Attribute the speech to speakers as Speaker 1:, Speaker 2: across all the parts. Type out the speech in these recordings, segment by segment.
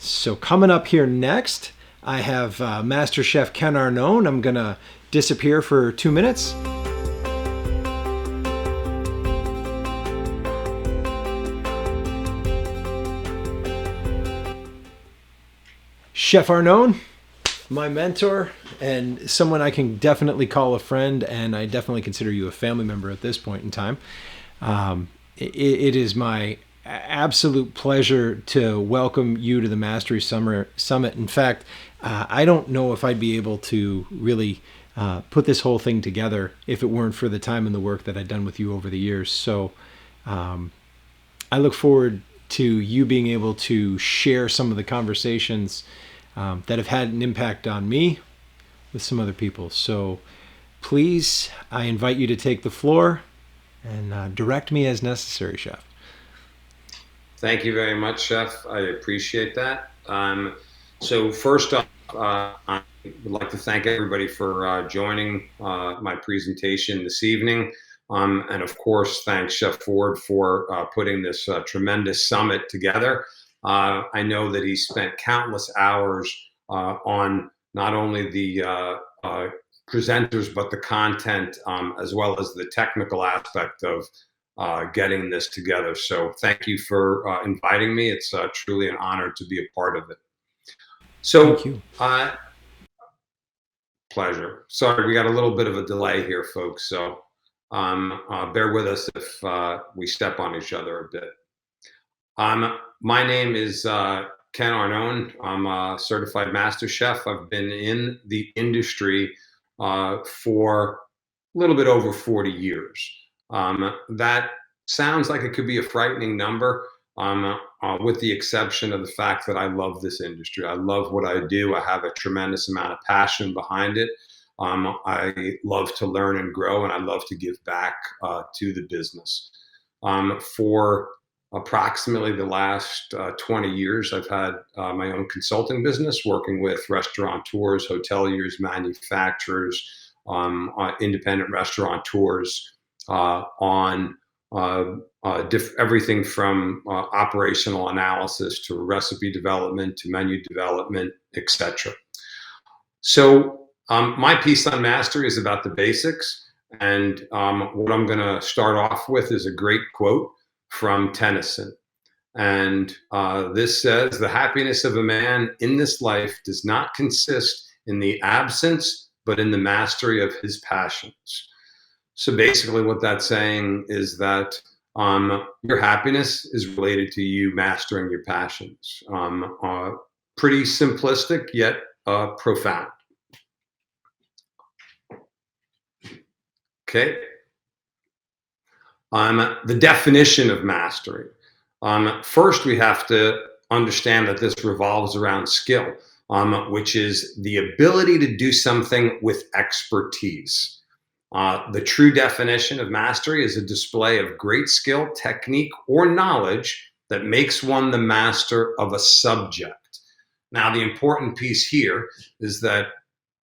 Speaker 1: So coming up here next, I have Master Chef Ken Arnone. I'm gonna disappear for 2 minutes. Chef Arnone, my mentor and someone I can definitely call a friend, and I definitely consider you a family member at this point in time. It is my absolute pleasure to welcome you to the Mastery Summer Summit. In fact, I don't know if I'd be able to really put this whole thing together if it weren't for the time and the work that I've done with you over the years. So I look forward to you being able to share some of the conversations that have had an impact on me with some other people. So please, I invite you to take the floor and direct me as necessary, Chef.
Speaker 2: Thank you very much, Chef. I appreciate that. So first off, I would like to thank everybody for joining my presentation this evening. And of course, thanks Chef Ford for putting this tremendous summit together. I know that he spent countless hours on not only the presenters, but the content, as well as the technical aspect of getting this together. So thank you for inviting me. It's truly an honor to be a part of it.
Speaker 1: Thank
Speaker 2: So,
Speaker 1: you.
Speaker 2: pleasure. Sorry, we got a little bit of a delay here, folks. So bear with us if we step on each other a bit. My name is Ken Arnone. I'm a certified master chef. I've been in the industry for a little bit over 40 years. That sounds like it could be a frightening number, with the exception of the fact that I love this industry. I love what I do. I have a tremendous amount of passion behind it. I love to learn and grow, and I love to give back to the business. For approximately the last 20 years, I've had my own consulting business working with restaurateurs, hoteliers, manufacturers, independent restaurateurs on everything from operational analysis to recipe development to menu development, etc. So my piece on mastery is about the basics. And what I'm going to start off with is a great quote from Tennyson. And this says, "The happiness of a man in this life does not consist in the absence, but in the mastery of his passions." So basically, what that's saying is that your happiness is related to you mastering your passions. Pretty simplistic, yet profound. Okay. The definition of mastery. First, we have to understand that this revolves around skill, which is the ability to do something with expertise. The true definition of mastery is a display of great skill, technique, or knowledge that makes one the master of a subject. Now, the important piece here is that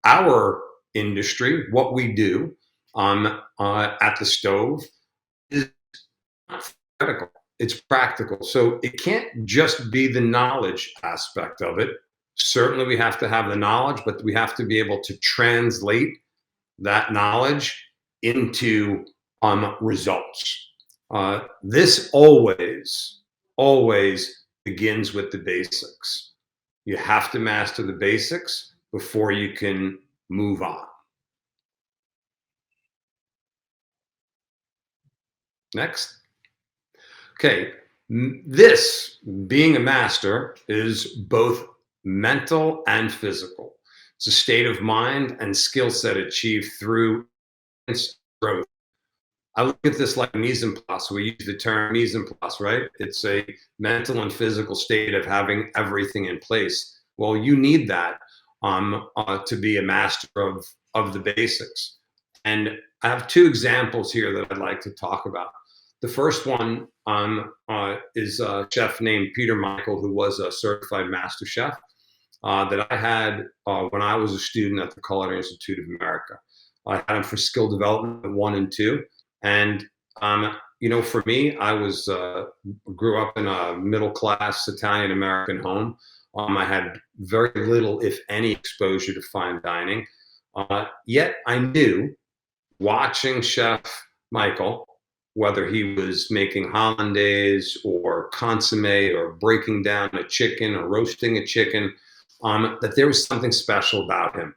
Speaker 2: our industry, what we do at the stove, is not theoretical, it's practical. So it can't just be the knowledge aspect of it. Certainly, we have to have the knowledge, but we have to be able to translate that knowledge into results. This always begins with the basics. You have to master the basics before you can move on. Next. Okay, this being a master is both mental and physical. It's a state of mind and skill set achieved through growth. I look at this like mise en place. We use the term mise en place, right? It's a mental and physical state of having everything in place. Well, you need that to be a master of the basics. And I have two examples here that I'd like to talk about. The first one is a chef named Peter Michael, who was a certified master chef that I had when I was a student at the Culinary Institute of America. I had him for skill development 1 and 2. And For me, I grew up in a middle class Italian American home. I had very little, if any, exposure to fine dining. Yet I knew, watching Chef Michael, whether he was making hollandaise or consomme or breaking down a chicken or roasting a chicken, that there was something special about him.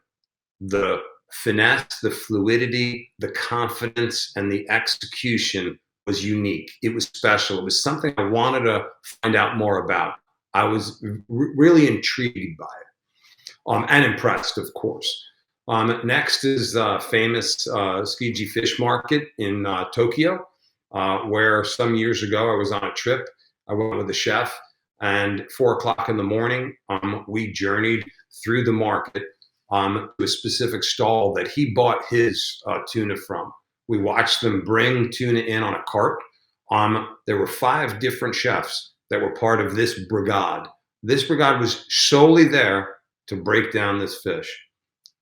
Speaker 2: The finesse, the fluidity, the confidence, and the execution was unique. It was special. It was something I wanted to find out more about. I was really intrigued by it, and impressed, of course. Next is famous Tsukiji Fish Market in Tokyo, where some years ago I was on a trip. I went with the chef, and 4 o'clock in the morning, we journeyed through the market to a specific stall that he bought his tuna from. We watched them bring tuna in on a cart. There were 5 different chefs that were part of this brigade. This brigade was solely there to break down this fish.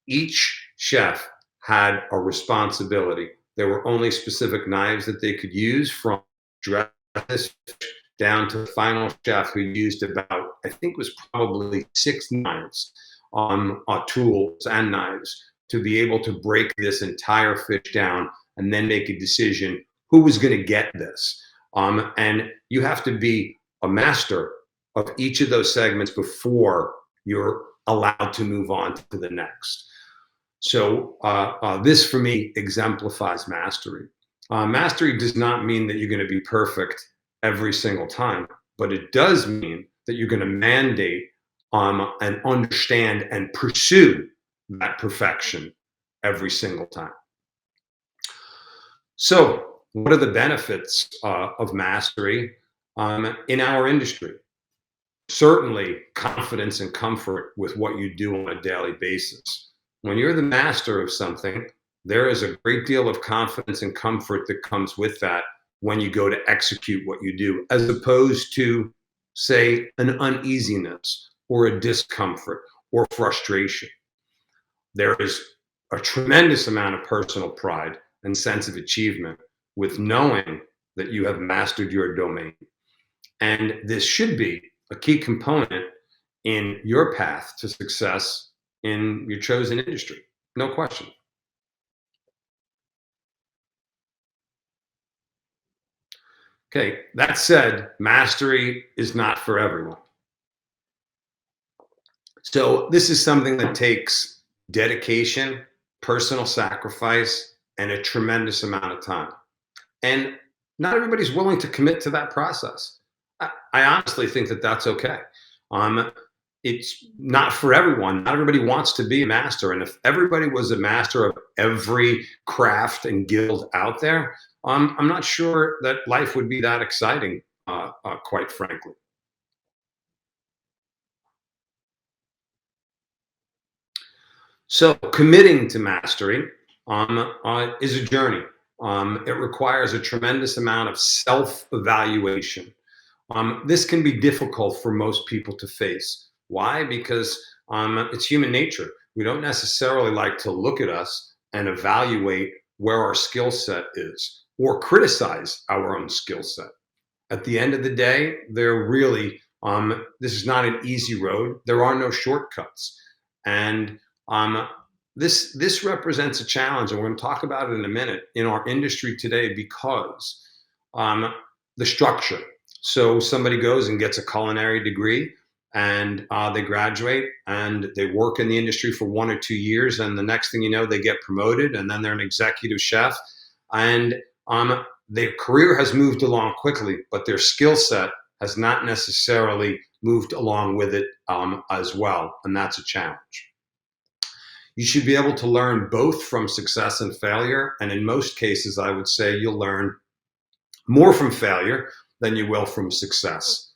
Speaker 2: Each chef had a responsibility. There were only specific knives that they could use, from dress this fish down to the final chef, who used about, I think it was probably 6 knives, tools and knives, to be able to break this entire fish down and then make a decision who was going to get this. And you have to be a master of each of those segments before you're allowed to move on to the next. So this, for me, exemplifies mastery. Mastery does not mean that you're going to be perfect every single time, but it does mean that you're going to mandate and understand and pursue that perfection every single time. So, what are the benefits of mastery in our industry? Certainly, confidence and comfort with what you do on a daily basis. When you're the master of something, there is a great deal of confidence and comfort that comes with that when you go to execute what you do, as opposed to, say, an uneasiness or a discomfort or frustration. There is a tremendous amount of personal pride and sense of achievement with knowing that you have mastered your domain. And this should be a key component in your path to success in your chosen industry. No question. Okay, that said, mastery is not for everyone. So this is something that takes dedication, personal sacrifice, and a tremendous amount of time. And not everybody's willing to commit to that process. I honestly think that that's okay. It's not for everyone. Not everybody wants to be a master. And if everybody was a master of every craft and guild out there, I'm not sure that life would be that exciting, quite frankly. So committing to mastery is a journey. It requires a tremendous amount of self-evaluation. This can be difficult for most people to face. Why? Because it's human nature. We don't necessarily like to look at us and evaluate where our skill set is, or criticize our own skill set. At the end of the day, this is not an easy road. There are no shortcuts. And this represents a challenge, and we're going to talk about it in a minute, in our industry today, because the structure. So somebody goes and gets a culinary degree, and they graduate and they work in the industry for 1 or 2 years, and the next thing you know, they get promoted, and then they're an executive chef, and their career has moved along quickly, but their skill set has not necessarily moved along with it as well, and that's a challenge. You should be able to learn both from success and failure, and in most cases, I would say you'll learn more from failure than you will from success.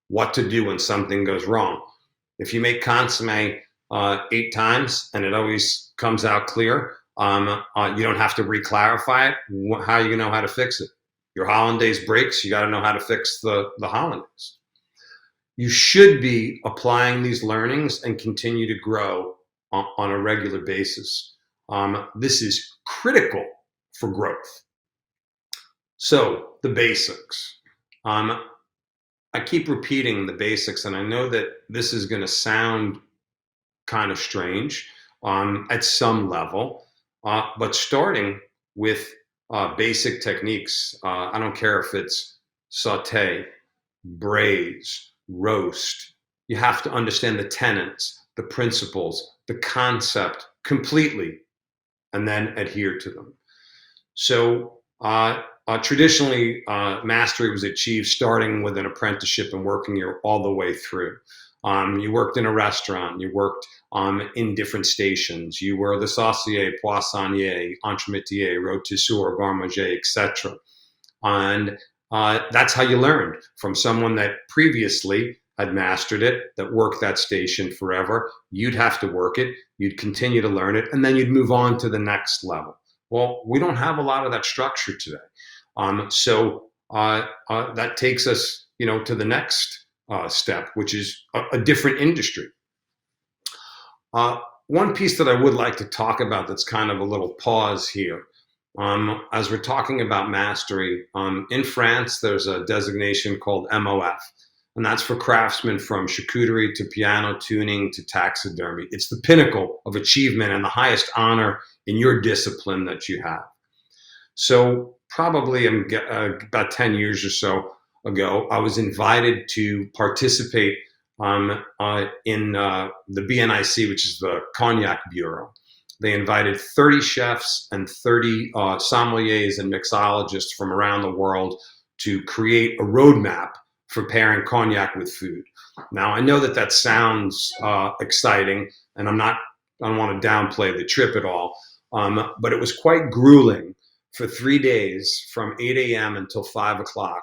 Speaker 2: What to do when something goes wrong. If you make consomme 8 times and it always comes out clear, you don't have to re-clarify it. How are you going to know how to fix it? Your hollandaise breaks, you got to know how to fix the hollandaise. You should be applying these learnings and continue to grow on a regular basis. This is critical for growth. So the basics. Um, I keep repeating the basics, and I know that this is going to sound kind of strange at some level, but starting with basic techniques. I don't care if it's saute, braise, roast. You have to understand the tenets, the principles, the concept completely, and then adhere to them. So traditionally, mastery was achieved starting with an apprenticeship and working your all the way through. You worked in a restaurant. You worked in different stations. You were the saucier, poissonnier, entremetier, rôtisseur, garde-manger, etc. And that's how you learned from someone that previously had mastered it, that worked that station forever. You'd have to work it. You'd continue to learn it, and then you'd move on to the next level. Well, we don't have a lot of that structure today. So that takes us, to the next step, which is a different industry. One piece that I would like to talk about that's kind of a little pause here. As we're talking about mastery, in France, there's a designation called MOF, and that's for craftsmen from charcuterie to piano tuning to taxidermy. It's the pinnacle of achievement and the highest honor in your discipline that you have. So probably about 10 years or so ago, I was invited to participate in the BNIC, which is the Cognac Bureau. They invited 30 chefs and 30 sommeliers and mixologists from around the world to create a roadmap for pairing cognac with food. Now, I know that sounds exciting, and I don't want to downplay the trip at all, but it was quite grueling for 3 days from 8 a.m. until 5 o'clock,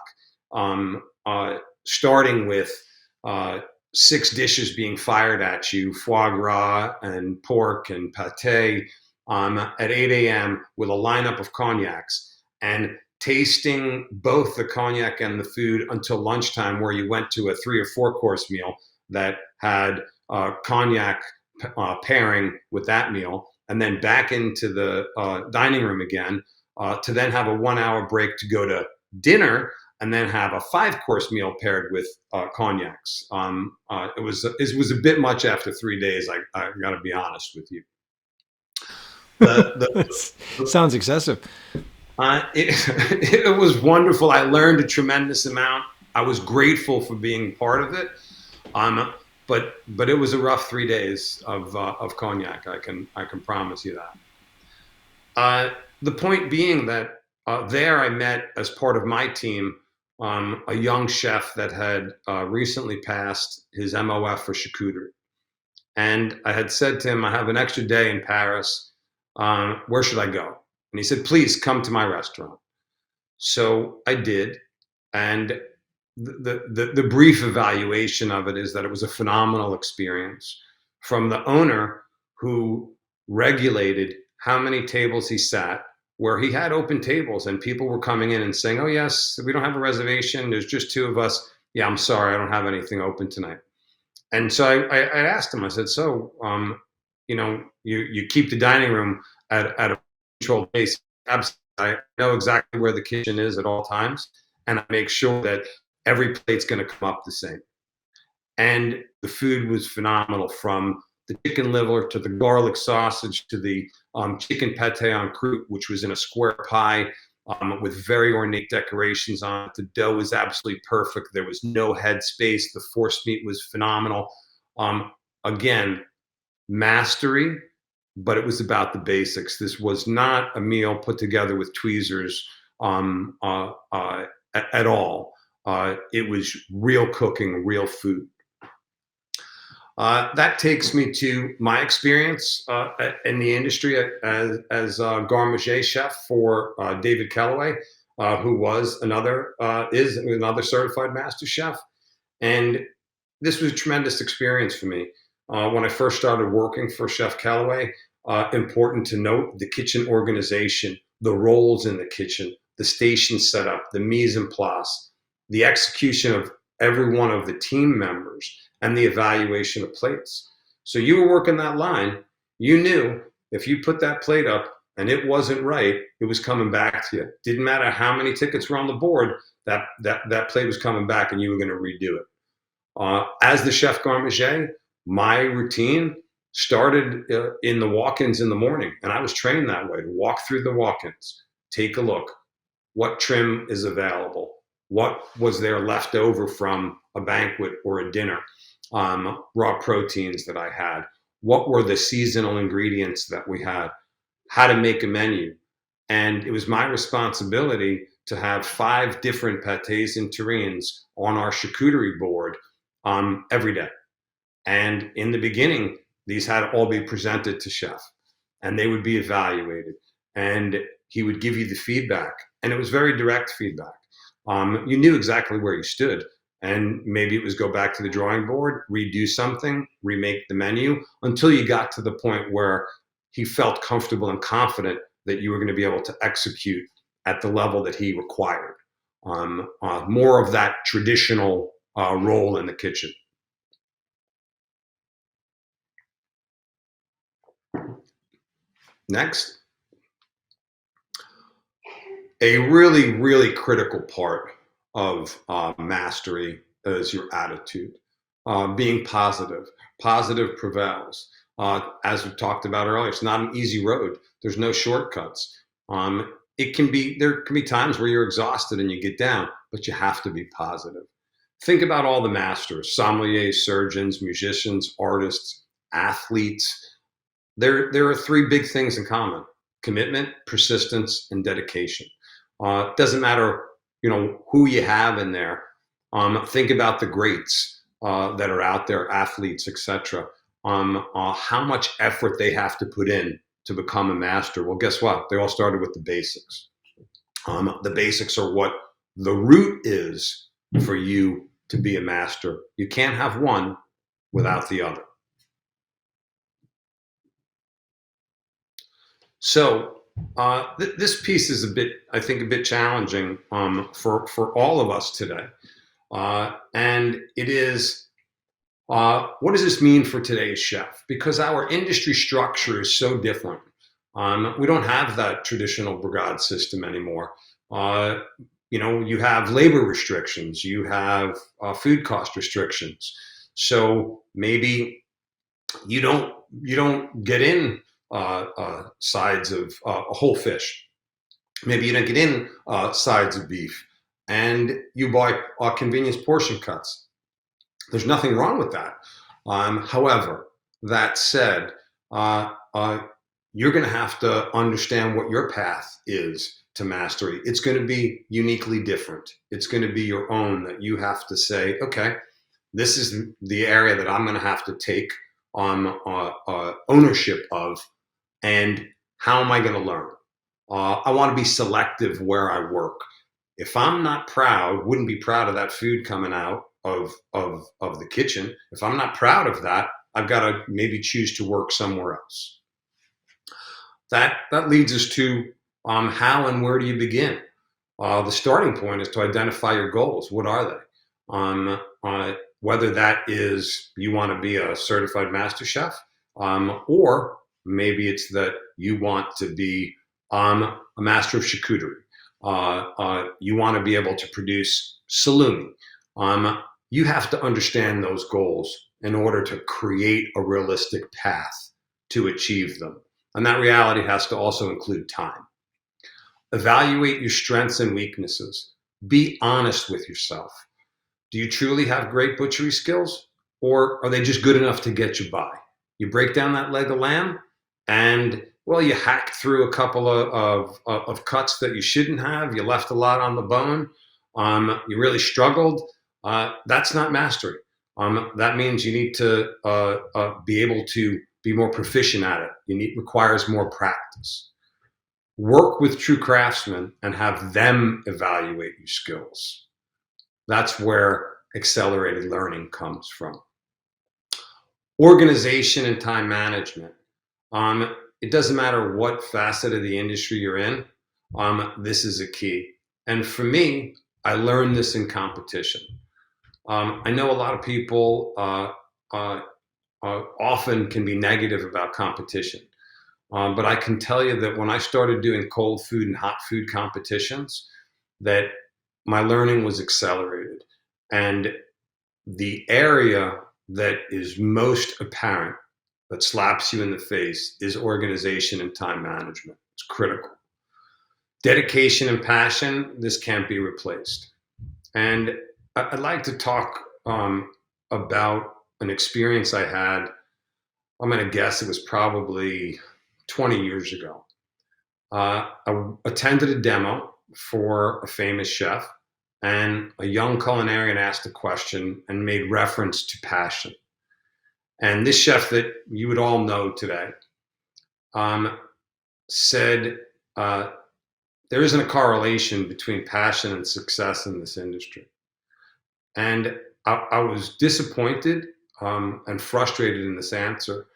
Speaker 2: starting with 6 dishes being fired at you, foie gras and pork and pate, at 8 a.m. with a lineup of cognacs, and tasting both the cognac and the food until lunchtime, where you went to a 3 or 4 course meal that had cognac pairing with that meal, and then back into the dining room again to then have a 1-hour break to go to dinner, and then have a 5-course meal paired with cognacs. It was a bit much after 3 days. I got to be honest with you.
Speaker 1: Sounds excessive.
Speaker 2: It was wonderful. I learned a tremendous amount. I was grateful for being part of it. But it was a rough 3 days of cognac. I can promise you that. The point being that there I met, as part of my team, a young chef that had recently passed his MOF for charcuterie. And I had said to him, I have an extra day in Paris. Where should I go? And he said, please come to my restaurant. So I did. And the brief evaluation of it is that it was a phenomenal experience from the owner, who regulated how many tables he sat, where he had open tables and people were coming in and saying, oh, yes, we don't have a reservation. There's just 2 of us. Yeah, I'm sorry, I don't have anything open tonight. And so I asked him, I said, so, you keep the dining room at a controlled pace. Absolutely. I know exactly where the kitchen is at all times, and I make sure that every plate's going to come up the same. And the food was phenomenal, from the chicken liver to the garlic sausage to the chicken pate en croûte, which was in a square pie with very ornate decorations on it. The dough was absolutely perfect. There was no head space. The force meat was phenomenal. Again, mastery, but it was about the basics. This was not a meal put together with tweezers at all. It was real cooking, real food. That takes me to my experience in the industry as garde-manger chef for David Kellaway, who was is another certified master chef. And this was a tremendous experience for me. When I first started working for Chef Kellaway, important to note the kitchen organization, the roles in the kitchen, the station setup, the mise en place, the execution of every one of the team members, and the evaluation of plates. So you were working that line. You knew if you put that plate up, and it wasn't right, it was coming back to you. Didn't matter how many tickets were on the board, that plate was coming back, and you were going to redo it. As the chef garde manger, my routine started in the walk-ins in the morning, and I was trained that way to walk through the walk-ins, take a look, what trim is available, what was there left over from a banquet or a dinner, raw proteins that I had, what were the seasonal ingredients that we had, how to make a menu. And it was my responsibility to have 5 different pâtés and terrines on our charcuterie board every day. And in the beginning, these had to all be presented to chef, and they would be evaluated, and he would give you the feedback, and it was very direct feedback. You knew exactly where you stood, and maybe it was go back to the drawing board, redo something, remake the menu, until you got to the point where he felt comfortable and confident that you were going to be able to execute at the level that he required. More of that traditional role in the kitchen. Next, a really, really critical part of mastery is your attitude. Being positive. Positive prevails. As we talked about earlier, it's not an easy road. There's no shortcuts. There can be times where you're exhausted and you get down, but you have to be positive. Think about all the masters: sommeliers, surgeons, musicians, artists, athletes. There are 3 big things in common: commitment, persistence, and dedication. It doesn't matter, who you have in there. Think about the greats that are out there, athletes, etc. How much effort they have to put in to become a master. Well, guess what? They all started with the basics. The basics are what the root is for you to be a master. You can't have one without the other. So this piece is I think, a bit challenging for all of us today. And it is, what does this mean for today's chef? Because our industry structure is so different. We don't have that traditional brigade system anymore. You have labor restrictions, you have food cost restrictions. So maybe you don't get in sides of a whole fish. Maybe you don't get in sides of beef, and you buy convenience portion cuts. There's nothing wrong with that. However, that said, you're going to have to understand what your path is to mastery. It's going to be uniquely different. It's going to be your own, that you have to say, okay, this is the area that I'm going to have to take ownership of, and how am I going to learn? I want to be selective where I work. If I'm not proud, wouldn't be proud of that food coming out of the kitchen. If I'm not proud of that, I've got to maybe choose to work somewhere else. That leads us to how and where do you begin? The starting point is to identify your goals. What are they? Whether that is you want to be a certified master chef, or maybe it's that you want to be a master of charcuterie. You want to be able to produce salumi. You have to understand those goals in order to create a realistic path to achieve them. And that reality has to also include time. Evaluate your strengths and weaknesses. Be honest with yourself. Do you truly have great butchery skills, or are they just good enough to get you by? You break down that leg of lamb, and well, you hack through a couple of cuts that you shouldn't have. You left a lot on the bone. You really struggled. That's not mastery. That means you need to be able to be more proficient at it. Requires more practice. Work with true craftsmen and have them evaluate your skills. That's where accelerated learning comes from. Organization and time management. It doesn't matter what facet of the industry you're in. This is a key. And for me, I learned this in competition. I know a lot of people often can be negative about competition. But I can tell you that when I started doing cold food and hot food competitions, that my learning was accelerated. And the area that is most apparent, that slaps you in the face, is organization and time management. It's critical. Dedication and passion, this can't be replaced. And I'd like to talk about an experience I had. I'm going to guess it was probably 20 years ago. I attended a demo for a famous chef, and a young culinarian asked a question and made reference to passion. And this chef that you would all know today said, there isn't a correlation between passion and success in this industry. And I was disappointed and frustrated in this answer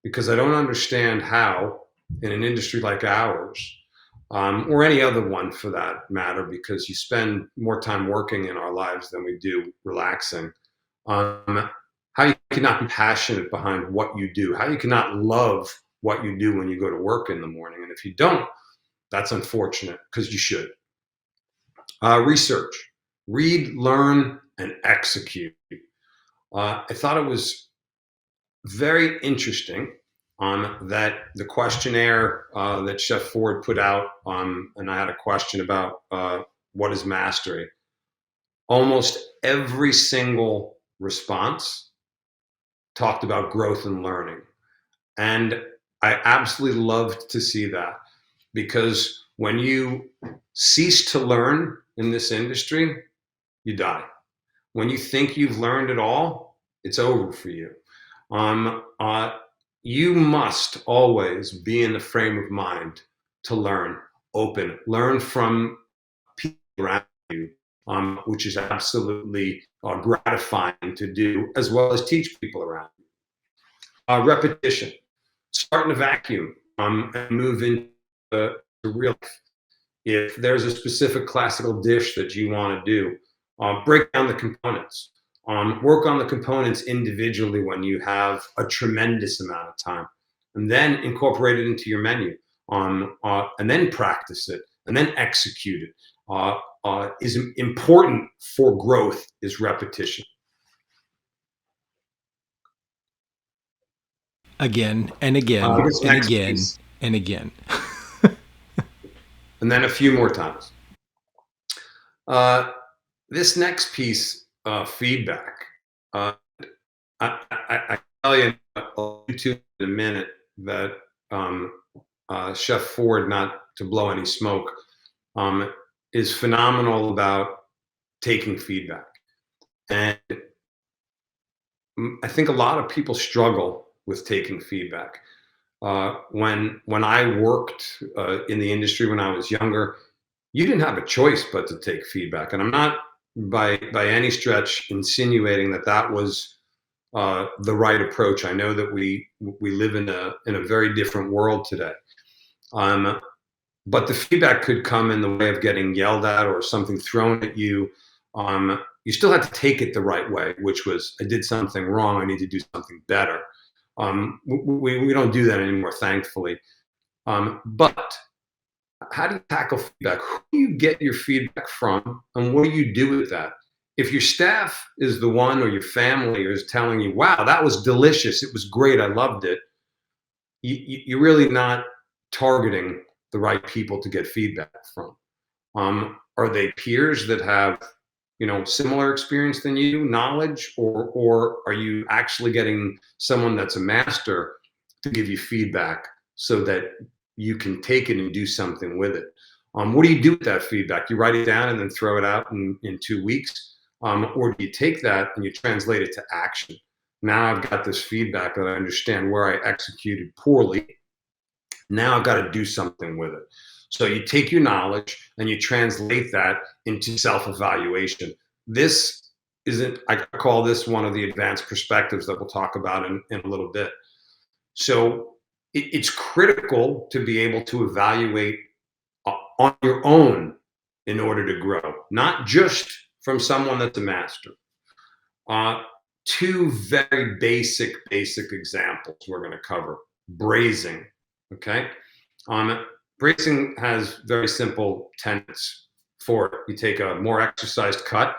Speaker 2: because I don't understand how, in an industry like ours, or any other one for that matter, because you spend more time working in our lives than we do relaxing, how you cannot be passionate behind what you do, how you cannot love what you do when you go to work in the morning. And if you don't, that's unfortunate, because you should. Research, read, learn, and execute. I thought it was very interesting that the questionnaire that Chef Ford put out, and I had a question about what is mastery. Almost every single response talked about growth and learning. And I absolutely loved to see that, because when you cease to learn in this industry, you die. When you think you've learned it all, it's over for you. You must always be in the frame of mind to learn, learn from people around you, which is absolutely gratifying to do, as well as teach people around you. Repetition. Start in a vacuum and move into real life. If there's a specific classical dish that you want to do, break down the components. Work on the components individually when you have a tremendous amount of time, and then incorporate it into your menu, and then practice it, and then execute it. Is important for growth is repetition.
Speaker 1: Again and again
Speaker 2: This
Speaker 1: and
Speaker 2: next
Speaker 1: again
Speaker 2: piece,
Speaker 1: and again.
Speaker 2: and then a few more times. This next piece, feedback. I tell you, I'll YouTube in a minute that Chef Ford, not to blow any smoke, is phenomenal about taking feedback. And I think a lot of people struggle with taking feedback. When I worked in the industry when I was younger, you didn't have a choice but to take feedback. And I'm not by any stretch insinuating that that was the right approach. I know that we live in a very different world today. But the feedback could come in the way of getting yelled at or something thrown at you. You still had to take it the right way, which was, I did something wrong, I need to do something better. We don't do that anymore, thankfully. But how do you tackle feedback? Who do you get your feedback from, and what do you do with that? If your staff is the one, or your family is telling you, wow, that was delicious, it was great, I loved it, you're really not targeting the right people to get feedback from. Are they peers that have, similar experience than you, knowledge, or are you actually getting someone that's a master to give you feedback so that you can take it and do something with it? What do you do with that feedback? You write it down and then throw it out in 2 weeks, or do you take that and you translate it to action? Now I've got this feedback that I understand where I executed poorly. Now I've got to do something with it. So you take your knowledge and you translate that into self-evaluation. This isn't, I call this one of the advanced perspectives that we'll talk about in a little bit. So it's critical to be able to evaluate on your own in order to grow, not just from someone that's a master. Two very basic examples we're going to cover. Braising. Okay. Bracing has very simple tenets for it. You take a more exercised cut,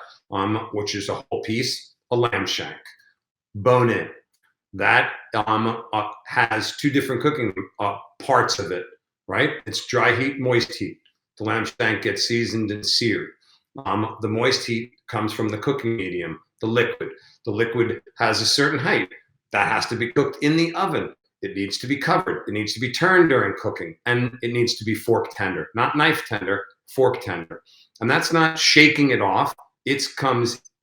Speaker 2: which is a whole piece, a lamb shank, bone in. That has two different cooking parts of it, right? It's dry heat, moist heat. The lamb shank gets seasoned and seared. The moist heat comes from the cooking medium, the liquid. The liquid has a certain height that has to be cooked in the oven. It needs to be covered. It needs to be turned during cooking, and it needs to be fork tender, not knife tender, fork tender. And that's not shaking it off. It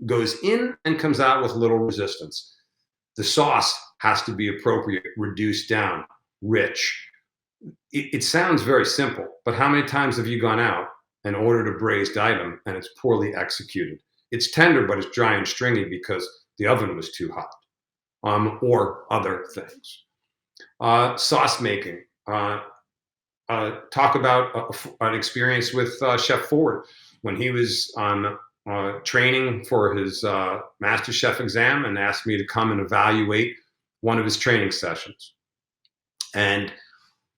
Speaker 2: goes in and comes out with little resistance. The sauce has to be appropriate, reduced down, rich. It sounds very simple, but how many times have you gone out and ordered a braised item and it's poorly executed? It's tender, but it's dry and stringy because the oven was too hot, or other things. Sauce making. Talk about an experience with Chef Ford when he was training for his Master Chef exam and asked me to come and evaluate one of his training sessions. And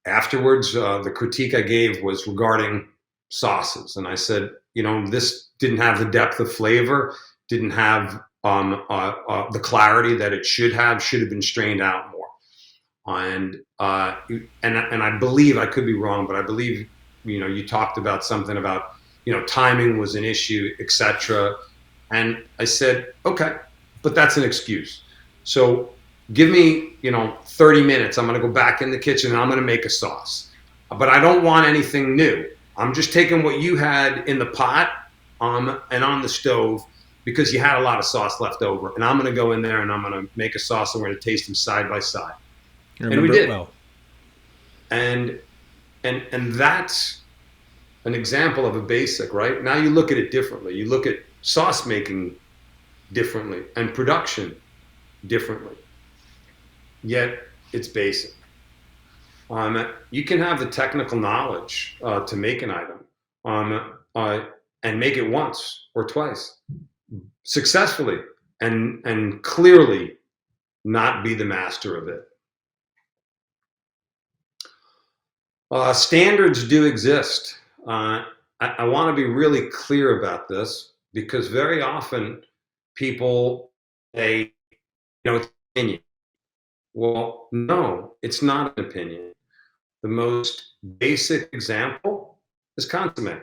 Speaker 2: afterwards, the critique I gave was regarding sauces. And I said, this didn't have the depth of flavor, didn't have the clarity that it should have been strained out more. And I believe, I could be wrong, but I believe, you talked about something about, timing was an issue, etc. And I said, okay, but that's an excuse. So give me, 30 minutes. I'm going to go back in the kitchen and I'm going to make a sauce. But I don't want anything new. I'm just taking what you had in the pot and on the stove because you had a lot of sauce left over. And I'm going to go in there and I'm going to make a sauce and we're going to taste them side by side.
Speaker 1: And we did. Well.
Speaker 2: And that's an example of a basic, right? Now you look at it differently. You look at sauce making differently and production differently. Yet it's basic. You can have the technical knowledge to make an item and make it once or twice successfully and clearly not be the master of it. Standards do exist. I want to be really clear about this because very often people say, it's an opinion. Well, no, it's not an opinion. The most basic example is consommé.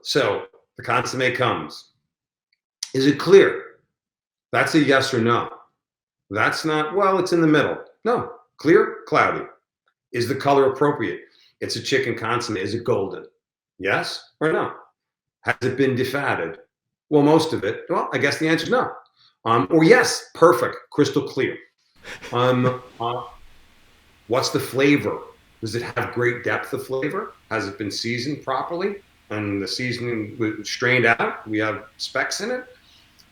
Speaker 2: So the consommé comes. Is it clear? That's a yes or no. That's not, well, it's in the middle. No, clear, cloudy. Is the color appropriate? It's a chicken consommé. Is it golden? Yes or no? Has it been defatted? Well, most of it. Well, I guess the answer is no. Or yes, perfect, crystal clear. What's the flavor? Does it have great depth of flavor? Has it been seasoned properly? And the seasoning was strained out? We have specks in it?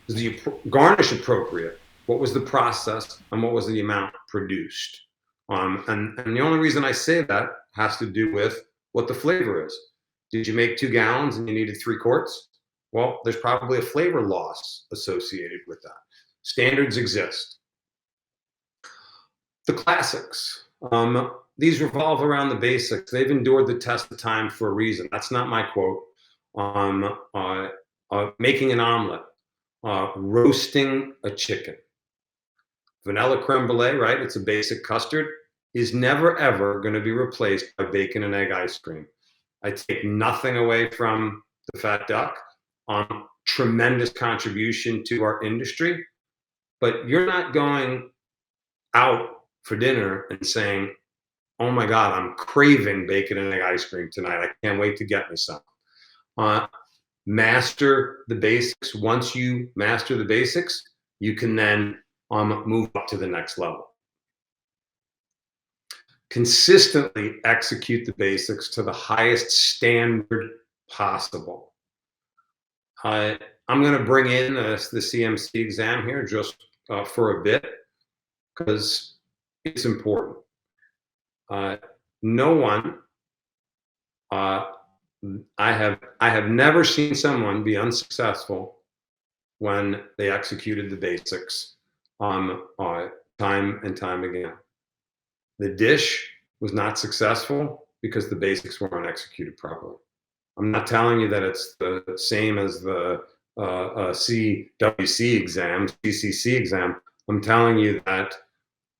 Speaker 2: Is the garnish appropriate? What was the process and what was the amount produced? And the only reason I say that has to do with what the flavor is. Did you make 2 gallons and you needed 3 quarts? Well, there's probably a flavor loss associated with that. Standards exist. The classics. These revolve around the basics. They've endured the test of time for a reason. That's not my quote. Making an omelet, roasting a chicken. Vanilla creme brulee, right? It's a basic custard, is never, ever going to be replaced by bacon and egg ice cream. I take nothing away from the fat duck. Tremendous contribution to our industry. But you're not going out for dinner and saying, oh my God, I'm craving bacon and egg ice cream tonight. I can't wait to get me some. Master the basics. Once you master the basics, you can then move up to the next level. Consistently execute the basics to the highest standard possible. I'm going to bring in the CMC exam here just for a bit because it's important. No one, I have never seen someone be unsuccessful when they executed the basics time and time again. The dish was not successful because the basics weren't executed properly. I'm not telling you that it's the same as the CWC exam, CCC exam. I'm telling you that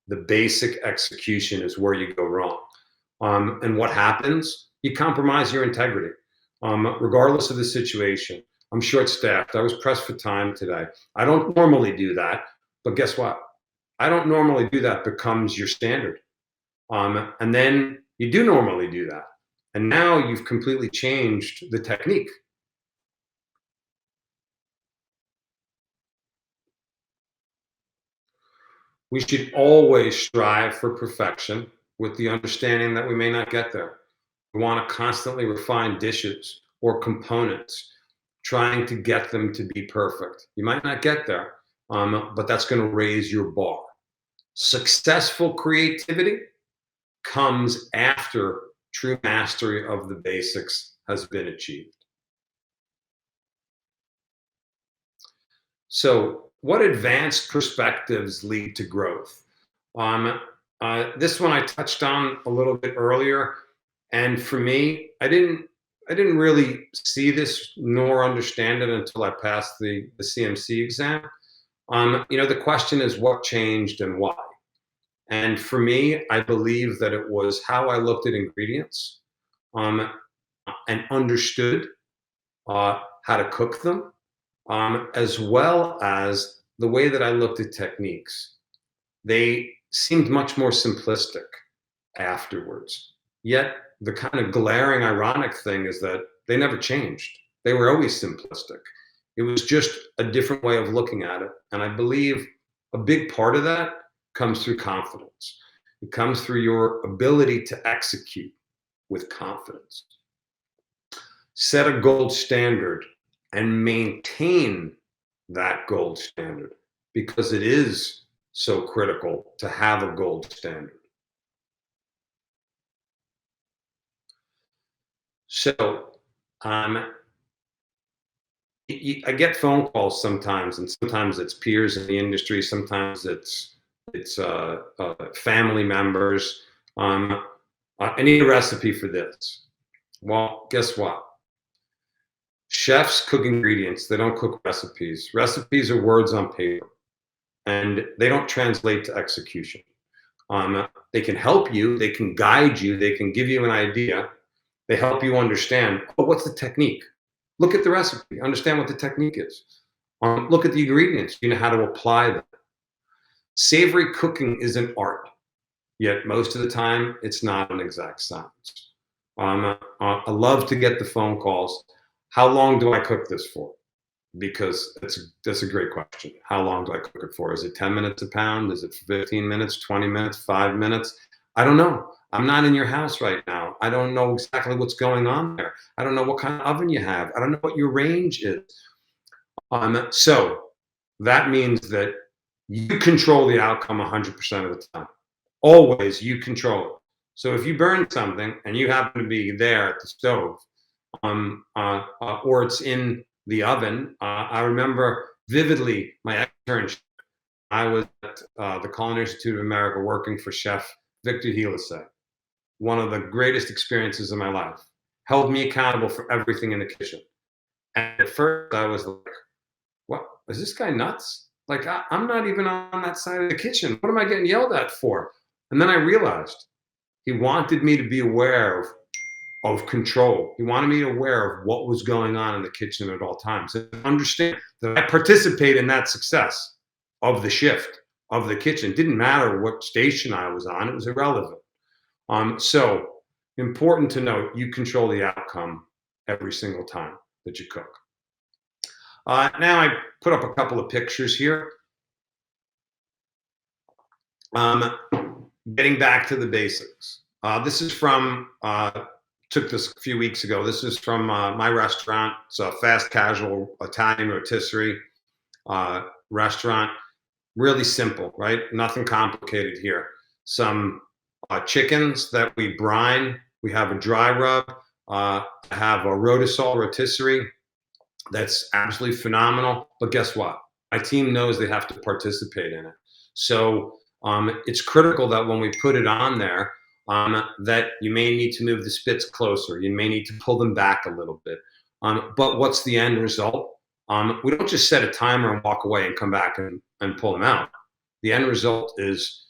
Speaker 2: the basic execution is where you go wrong. And what happens? You compromise your integrity, regardless of the situation. I'm short staffed. I was pressed for time today. I don't normally do that, but guess what? I don't normally do that becomes your standard. And then you do normally do that. And now you've completely changed the technique. We should always strive for perfection with the understanding that we may not get there. We want to constantly refine dishes or components, trying to get them to be perfect. You might not get there, but that's going to raise your bar. Successful creativity comes after true mastery of the basics has been achieved. So, what advanced perspectives lead to growth? This one I touched on a little bit earlier, and for me, I didn't really see this nor understand it until I passed the CMC exam. The question is what changed and why. And for me, I believe that it was how I looked at ingredients, um, and understood how to cook them, as well as the way that I looked at techniques. They seemed much more simplistic afterwards. Yet the kind of glaring ironic thing is that they never changed. They were always simplistic. It was just a different way of looking at it. And I believe a big part of that comes through confidence. It comes through your ability to execute with confidence. Set a gold standard and maintain that gold standard because it is so critical to have a gold standard. So, um, I get phone calls sometimes, and sometimes it's peers in the industry, sometimes it's family members. I need a recipe for this. Well, guess what? Chefs cook ingredients. They don't cook recipes. Recipes are words on paper, and they don't translate to execution. They can help you. They can guide you. They can give you an idea. They help you understand, oh, what's the technique? Look at the recipe. Understand what the technique is. Look at the ingredients. You know how to apply them. Savory cooking is an art, yet most of the time it's not an exact science. I love to get the phone calls. How long do I cook this for? Because that's a great question. How long do I cook it for? Is it 10 minutes a pound? Is it 15 minutes, 20 minutes, 5 minutes? I don't know. I'm not in your house right now. I don't know exactly what's going on there. I don't know what kind of oven you have. I don't know what your range is. So that means that you control the outcome 100% of the time. Always you control it. So if you burn something and you happen to be there at the stove, or it's in the oven, I remember vividly my internship. I was at the Culinary Institute of America working for Chef Victor Hilise, one of the greatest experiences of my life. Held me accountable for everything in the kitchen. And at first I was like, what, is this guy nuts? Like, I'm not even on that side of the kitchen. What am I getting yelled at for? And then I realized he wanted me to be aware of control. He wanted me aware of what was going on in the kitchen at all times. And understand that I participate in that success of the shift of the kitchen. It didn't matter what station I was on. It was irrelevant. So important to note, you control the outcome every single time that you cook. Now I put up a couple of pictures here. Getting back to the basics. This is from, took this a few weeks ago. This is from my restaurant. It's a fast casual Italian rotisserie restaurant. Really simple, right? Nothing complicated here. Some chickens that we brine. We have a dry rub. I have a rotisol rotisserie that's absolutely phenomenal. But guess what? My team knows they have to participate in it. So it's critical that when we put it on there, that you may need to move the spits closer. You may need to pull them back a little bit. But what's the end result? We don't just set a timer and walk away and come back and pull them out. The end result is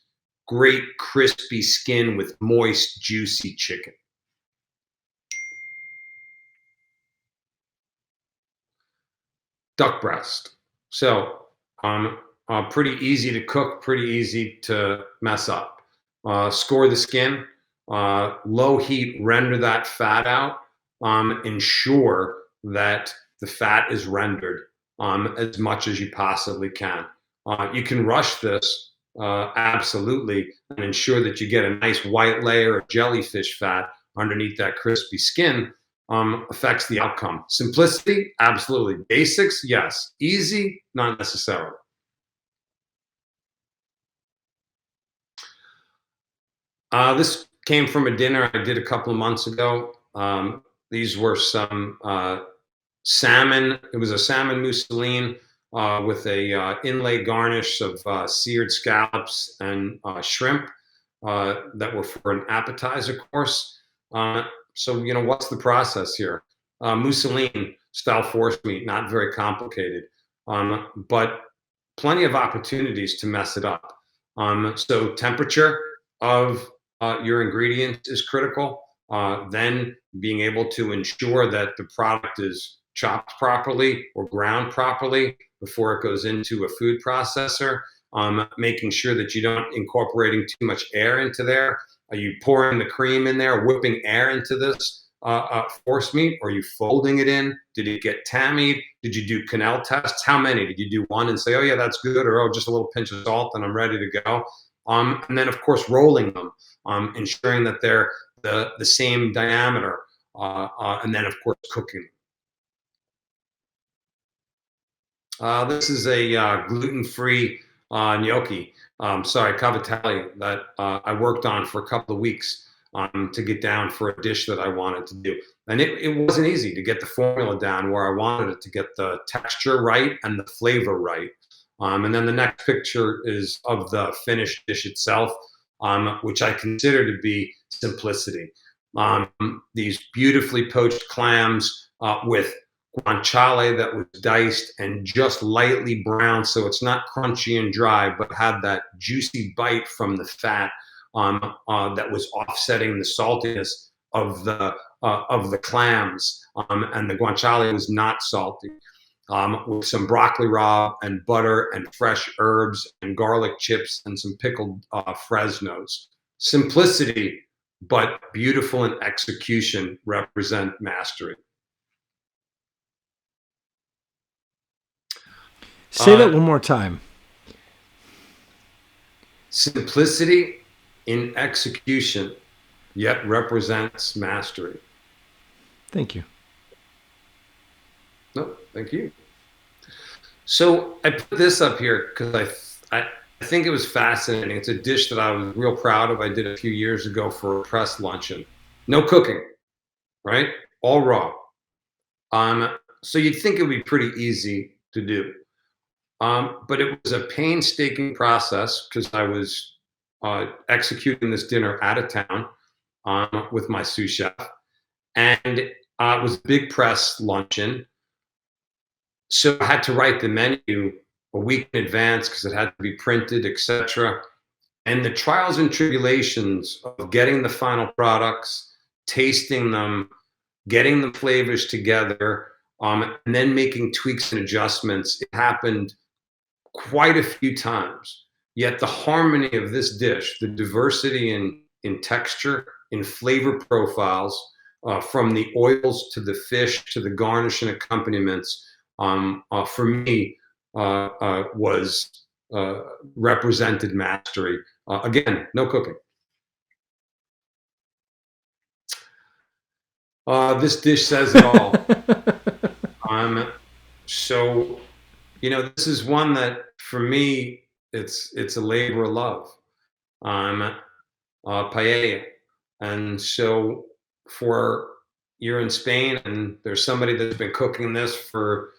Speaker 2: great crispy skin with moist, juicy chicken. Duck breast. So pretty easy to cook, pretty easy to mess up. Score the skin, low heat, render that fat out, ensure that the fat is rendered as much as you possibly can. You can rush this, absolutely, and ensure that you get a nice white layer of jellyfish fat underneath that crispy skin. Affects the outcome. Simplicity, absolutely. Basics, yes. Easy, not necessarily. This came from a dinner I did a couple of months ago. These were some salmon. It was a salmon mousseline with a inlay garnish of seared scallops and shrimp that were for an appetizer course. So, what's the process here? Mousseline style force meat, not very complicated, but plenty of opportunities to mess it up. So temperature of your ingredients is critical. Then being able to ensure that the product is chopped properly or ground properly before it goes into a food processor. Making sure that you don't incorporating too much air into there. Are you pouring the cream in there, whipping air into this force meat? Or are you folding it in? Did it get tammied? Did you do Cannell tests? How many? Did you do one and say, oh yeah, that's good, or oh, just a little pinch of salt and I'm ready to go? And then of course rolling them, ensuring that they're the same diameter, and then of course cooking. This is a gluten-free gnocchi, cavatelli, that I worked on for a couple of weeks to get down for a dish that I wanted to do. And it wasn't easy to get the formula down where I wanted it to get the texture right and the flavor right. And then the next picture is of the finished dish itself, which I consider to be simplicity. These beautifully poached clams with guanciale that was diced and just lightly browned, so it's not crunchy and dry, but had that juicy bite from the fat that was offsetting the saltiness of the clams, and the guanciale was not salty. With some broccoli rabe and butter and fresh herbs and garlic chips and some pickled Fresnos. Simplicity, but beautiful in execution, represent mastery.
Speaker 1: Say that one more time.
Speaker 2: Simplicity in execution, yet represents mastery.
Speaker 1: Thank you.
Speaker 2: No, thank you. So I put this up here because I think it was fascinating. It's a dish that I was real proud of. I did a few years ago for a press luncheon. No cooking, right? All raw. So you'd think it would be pretty easy to do. But it was a painstaking process because I was executing this dinner out of town with my sous chef. And it was a big press luncheon. So I had to write the menu a week in advance because it had to be printed, etc. And the trials and tribulations of getting the final products, tasting them, getting the flavors together, and then making tweaks and adjustments, it happened quite a few times. Yet the harmony of this dish, the diversity in texture, in flavor profiles, from the oils to the fish to the garnish and accompaniments, for me, was represented mastery. Again, no cooking. This dish says it all. So, this is one that for me, it's a labor of love. Paella. And so you're in Spain and there's somebody that's been cooking this for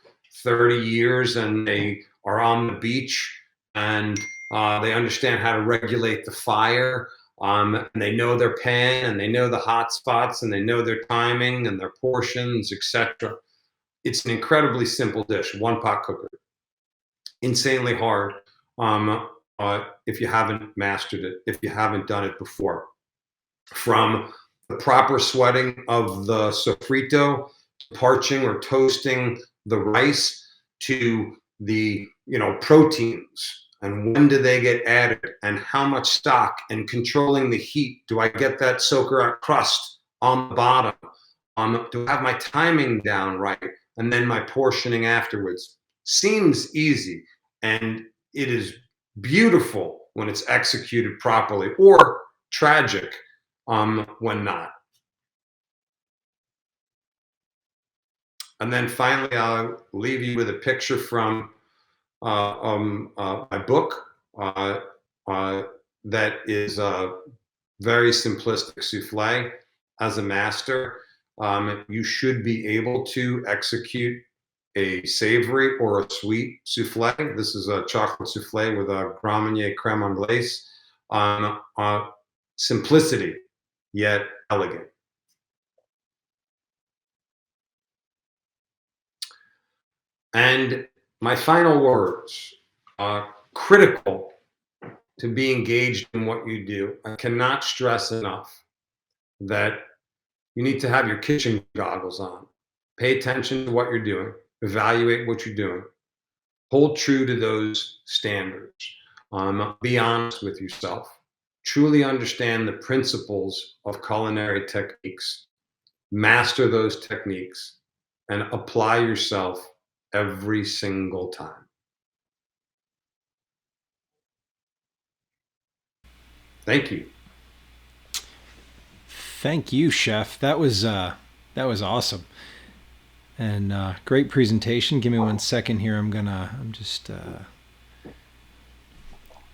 Speaker 2: 30 years and they are on the beach and they understand how to regulate the fire. And they know their pan, and they know the hot spots, and they know their timing and their portions, etc. It's an incredibly simple dish, one pot cooker. Insanely hard if you haven't mastered it, if you haven't done it before. From the proper sweating of the sofrito, parching or toasting the rice, to the proteins, and when do they get added, and how much stock, and controlling the heat. Do I get that soaker crust on the bottom? Do I have my timing down right? And then my portioning afterwards. Seems easy, and it is beautiful when it's executed properly, or tragic when not. And then finally, I'll leave you with a picture from my book that is a very simplistic souffle. As a master, you should be able to execute a savory or a sweet souffle. This is a chocolate souffle with a Grand Marnier creme anglaise. Simplicity, yet elegant. And my final words are critical to be engaged in what you do. I cannot stress enough that you need to have your kitchen goggles on. Pay attention to what you're doing, evaluate what you're doing, hold true to those standards. Be honest with yourself. Truly understand the principles of culinary techniques. Master those techniques and apply yourself every single time. Thank you.
Speaker 1: Thank you, Chef. That was awesome, and great presentation. Give me 1 second here. I'm just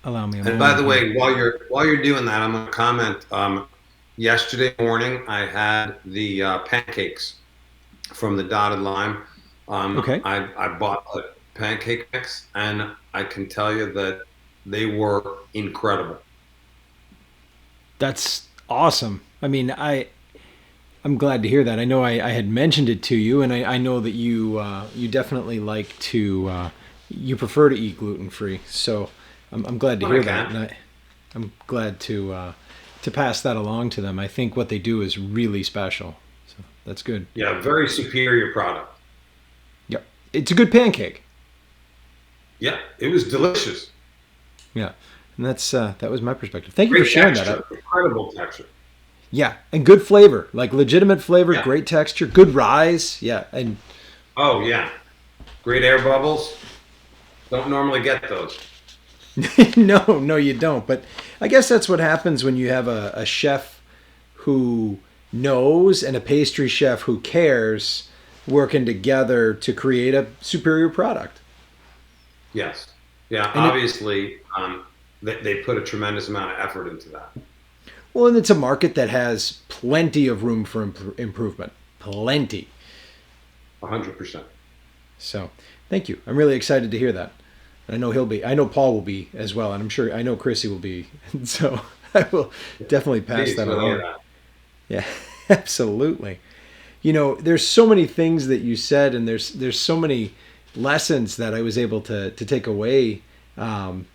Speaker 1: allow me a
Speaker 2: And
Speaker 1: moment
Speaker 2: by the
Speaker 1: here.
Speaker 2: way, while you're doing that, I'm going to comment. Yesterday morning, I had the pancakes from the Dotted Lime.
Speaker 1: Okay,
Speaker 2: I bought a pancake mix, and I can tell you that they were incredible.
Speaker 1: that's awesome. I mean, I'm glad to hear that. I know I had mentioned it to you, and I know that you definitely like to you prefer to eat gluten free. So I'm glad to
Speaker 2: When I
Speaker 1: hear that,
Speaker 2: can.
Speaker 1: and I'm glad to pass that along to them. I think what they do is really special. So that's good.
Speaker 2: Yeah, very superior product.
Speaker 1: Yep, it's a good pancake.
Speaker 2: Yeah, it was delicious.
Speaker 1: Yeah, and that was my perspective. Thank you for
Speaker 2: Great
Speaker 1: sharing that.
Speaker 2: texture, incredible texture.
Speaker 1: Yeah, and good flavor, like legitimate flavor,
Speaker 2: Yeah.
Speaker 1: great texture, good rise. Yeah, and
Speaker 2: Oh yeah, great air bubbles. Don't normally get those.
Speaker 1: no, no, you don't. But I guess that's what happens when you have a chef who knows and a pastry chef who cares working together to create a superior product.
Speaker 2: Yes. Yeah.
Speaker 1: And it
Speaker 2: Obviously, they put a tremendous amount of effort into that.
Speaker 1: well, and it's a market that has plenty of room for improvement. Plenty.
Speaker 2: 100%.
Speaker 1: So, thank you. I'm really excited to hear that. I know he'll be. I know Paul will be as well, and I'm sure I know Chrissy will be. So I will definitely pass
Speaker 2: Please,
Speaker 1: that
Speaker 2: without
Speaker 1: along.
Speaker 2: that.
Speaker 1: Yeah, absolutely. There's so many things that you said, and there's so many lessons that I was able to take away. Um,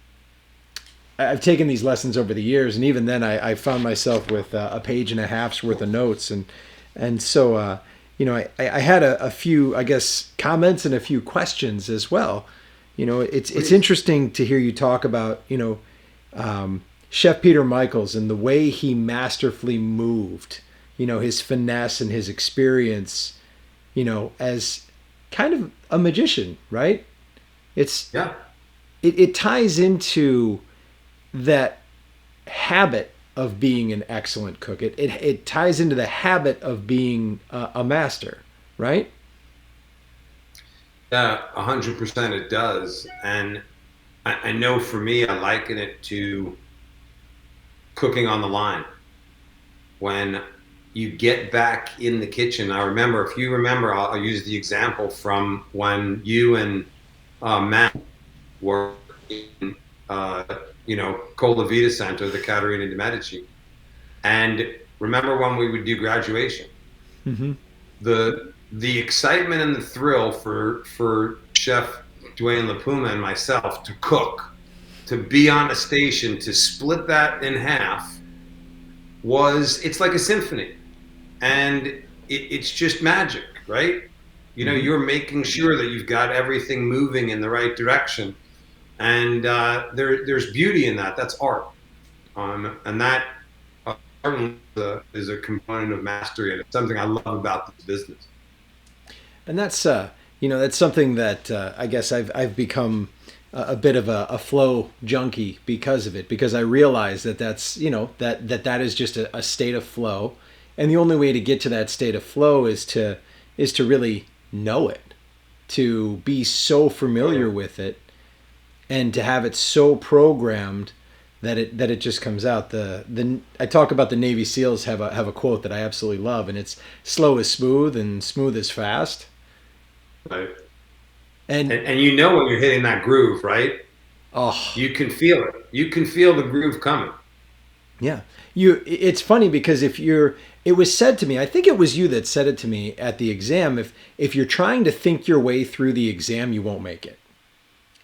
Speaker 1: I've taken these lessons over the years, and even then, I found myself with a page and a half's worth of notes, and so I had a few, I guess, comments and a few questions as well. It's
Speaker 2: Please.
Speaker 1: interesting to hear you talk about Chef Peter Michaels and the way he masterfully moved, his finesse and his experience, as kind of a magician, right? It's
Speaker 2: Yeah.
Speaker 1: it ties into that habit of being an excellent cook. It ties into the habit of being a master, right?
Speaker 2: Yeah. 100% it does. And I know for me, I liken it to cooking on the line. When you get back in the kitchen, I remember, if you remember, I'll use the example from when you and Matt were in, Cola Vita Center, the Caterina de Medici. And remember when we would do graduation,
Speaker 1: Hmm.
Speaker 2: the excitement and the thrill for Chef Dwayne LaPuma and myself to cook, to be on a station, to split that in half it's like a symphony. And it's just magic, right?
Speaker 1: Hmm.
Speaker 2: You're making sure that you've got everything moving in the right direction. And there's beauty in that. That's art. And that is a component of mastery, and it's something I love about this business.
Speaker 1: And that's that's something that I guess I've become a bit of a flow junkie because of it, because I realize that that's that is just a state of flow, and the only way to get to that state of flow is to really know it, to be so familiar with it, and to have it so programmed that it just comes out. The I talk about the Navy SEALs have a quote that I absolutely love, and it's slow is smooth and smooth is fast.
Speaker 2: Right.
Speaker 1: And
Speaker 2: And when you're hitting that groove, right?
Speaker 1: oh
Speaker 2: You can feel it. You can feel the groove coming.
Speaker 1: yeah, it's funny because it was said to me, I think it was you that said it to me at the exam, if you're trying to think your way through the exam, you won't make it.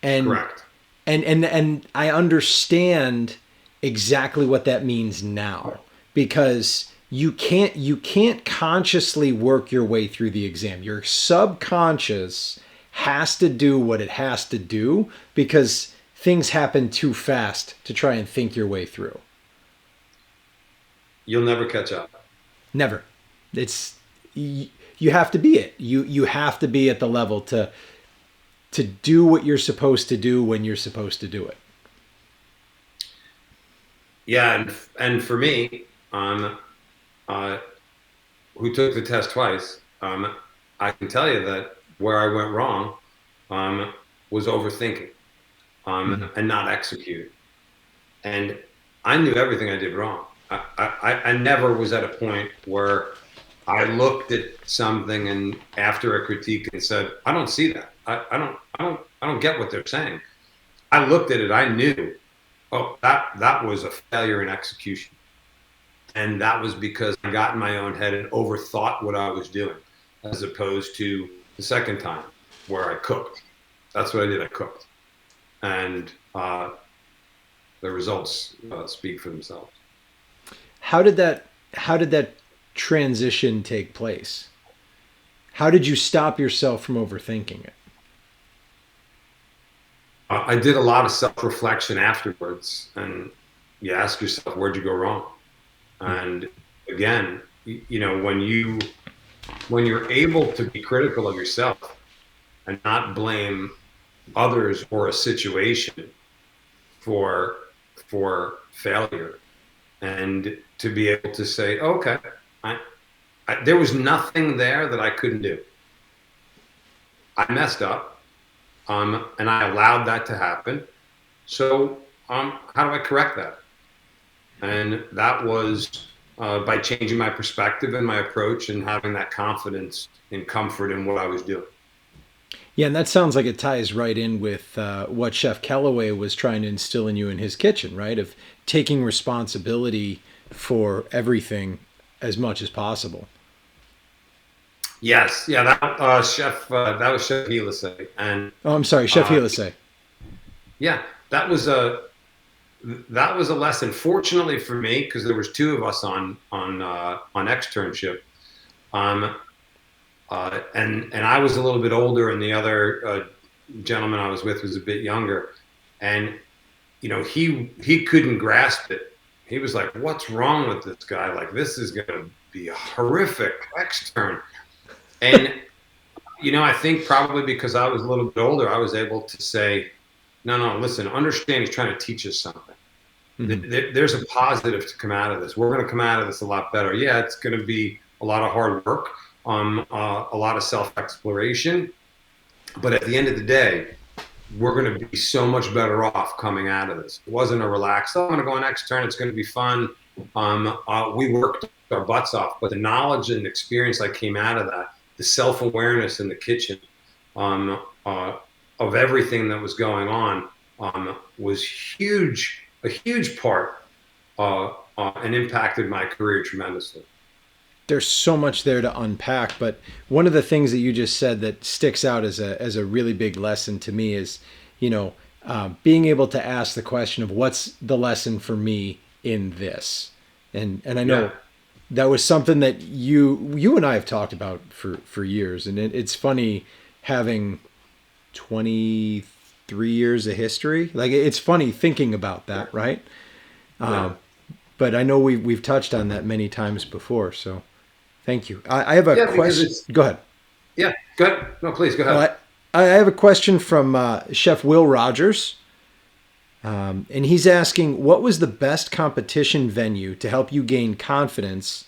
Speaker 1: And
Speaker 2: Correct.
Speaker 1: and I understand exactly what that means now, because you can't consciously work your way through the exam. Your subconscious has to do what it has to do, because things happen too fast to try and think your way through.
Speaker 2: You'll never catch up.
Speaker 1: Never. It's you have to be it. You have to be at the level to do what you're supposed to do when you're supposed to do it.
Speaker 2: Yeah, and for me, uh, who took the test twice, I can tell you that where I went wrong um, was overthinking
Speaker 1: Hmm.
Speaker 2: and not executing. And I knew everything I did wrong. I never was at a point where I looked at something and after a critique and said, I don't see that. I don't get what they're saying. I looked at it. I knew, oh, that was a failure in execution. And that was because I got in my own head and overthought what I was doing, as opposed to the second time where I cooked. That's what I did. I cooked. And the results speak for themselves.
Speaker 1: How did that transition take place? How did you stop yourself from overthinking it?
Speaker 2: I did a lot of self reflection afterwards, and you ask yourself, where'd you go wrong?
Speaker 1: Hmm.
Speaker 2: And again, when you're able to be critical of yourself and not blame others or a situation for failure, and to be able to say, okay, I, there was nothing there that I couldn't do. I messed up, and I allowed that to happen. So, how do I correct that? And that was by changing my perspective and my approach and having that confidence and comfort in what I was doing.
Speaker 1: Yeah, and that sounds like it ties right in with what Chef Kellaway was trying to instill in you in his kitchen, right? Of taking responsibility for everything as much as possible.
Speaker 2: Yes, yeah, that was Chef Helisay, and
Speaker 1: Oh, I'm sorry, Chef
Speaker 2: uh,
Speaker 1: Helisay.
Speaker 2: yeah, that was a lesson. Fortunately for me, because there was two of us on externship, um, and I was a little bit older, and the other gentleman I was with was a bit younger, and he couldn't grasp it. He was like, "What's wrong with this guy? Like, this is going to be a horrific extern." And I think probably because I was a little bit older, I was able to say, "No, no, listen. Understand, he's trying to teach us something.
Speaker 1: Hmm.
Speaker 2: There's a positive to come out of this. We're going to come out of this a lot better. Yeah, it's going to be a lot of hard work, a lot of self exploration, but at the end of the day, we're going to be so much better off coming out of this. It wasn't a relaxed, oh, I'm going to go on extern. It's going to be fun. We worked our butts off, but the knowledge and experience that came out of that, the self awareness in the kitchen um, uh, of everything that was going on was huge, a huge part. and impacted my career tremendously.
Speaker 1: There's so much there to unpack, but one of the things that you just said that sticks out as a really big lesson to me is, you know, being able to ask the question of what's the lesson for me in this, and I know
Speaker 2: Yeah,
Speaker 1: that was something that you and I have talked about for years, and it's funny having 23 years of history. Like it's funny thinking about that, right?
Speaker 2: yeah,
Speaker 1: But I know we've touched on that many times before, so thank you. I have a
Speaker 2: yeah. Because
Speaker 1: question.
Speaker 2: it's
Speaker 1: Go ahead.
Speaker 2: yeah. Go ahead. No, please go
Speaker 1: Oh,
Speaker 2: ahead.
Speaker 1: I have a question from Chef Will Rogers, and he's asking, what was the best competition venue to help you gain confidence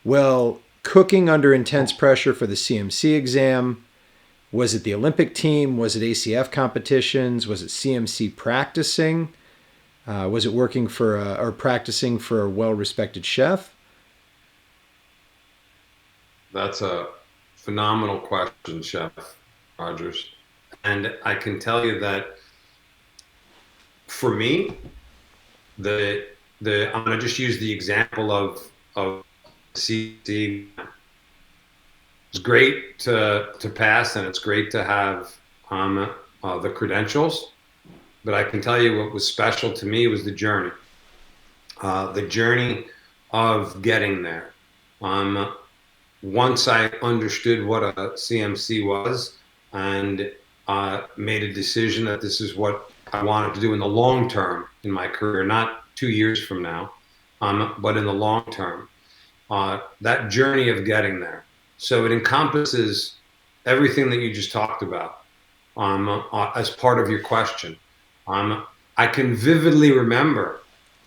Speaker 1: while cooking under intense pressure for the CMC exam? Was it the Olympic team? Was it ACF competitions? Was it CMC practicing? Was it working for or practicing for a well-respected chef?
Speaker 2: That's a phenomenal question, Chef Rogers. And I can tell you that for me, the I'm going to just use the example of CC. It's great to pass, and it's great to have the credentials. But I can tell you what was special to me was the journey of getting there. Um, Once I understood what a CMC was and made a decision that this is what I wanted to do in the long term in my career, not 2 years from now, but in the long term, that journey of getting there. So it encompasses everything that you just talked about as part of your question. I can vividly remember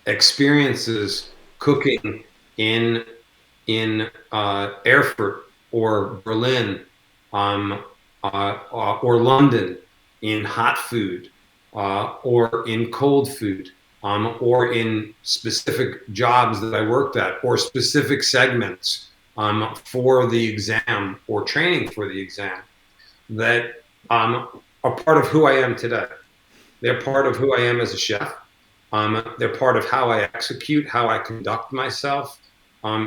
Speaker 2: experiences cooking in Erfurt or Berlin or London in hot food or in cold food or in specific jobs that I worked at or specific segments for the exam or training for the exam that are part of who I am today. They're part of who I am as a chef. They're part of how I execute, how I conduct myself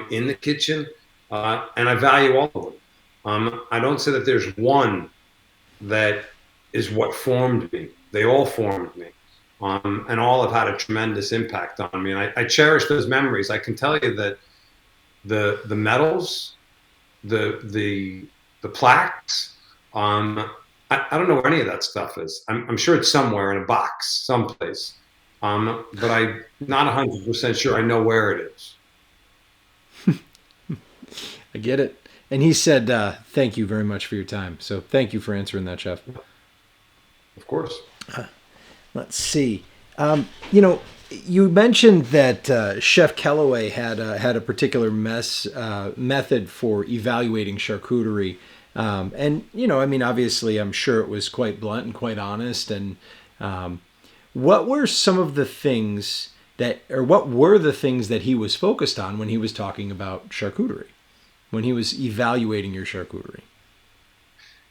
Speaker 2: in the kitchen, and I value all of them. I don't say that there's one that is what formed me. They all formed me, and all have had a tremendous impact on me. And I cherish those memories. I can tell you that the medals, the plaques, I don't know where any of that stuff is. I'm sure it's somewhere in a box, someplace. But I'm not 100% sure I know where it is.
Speaker 1: I get it. And he said, thank you very much for your time. So thank you for answering that, Chef.
Speaker 2: Of course.
Speaker 1: Let's see. You know, you mentioned that Chef Kellaway had a particular method for evaluating charcuterie, and you know, I mean, obviously, I'm sure it was quite blunt and quite honest. And what were some of the things that, or what were the things that he was focused on when he was talking about charcuterie, when he was evaluating your charcuterie?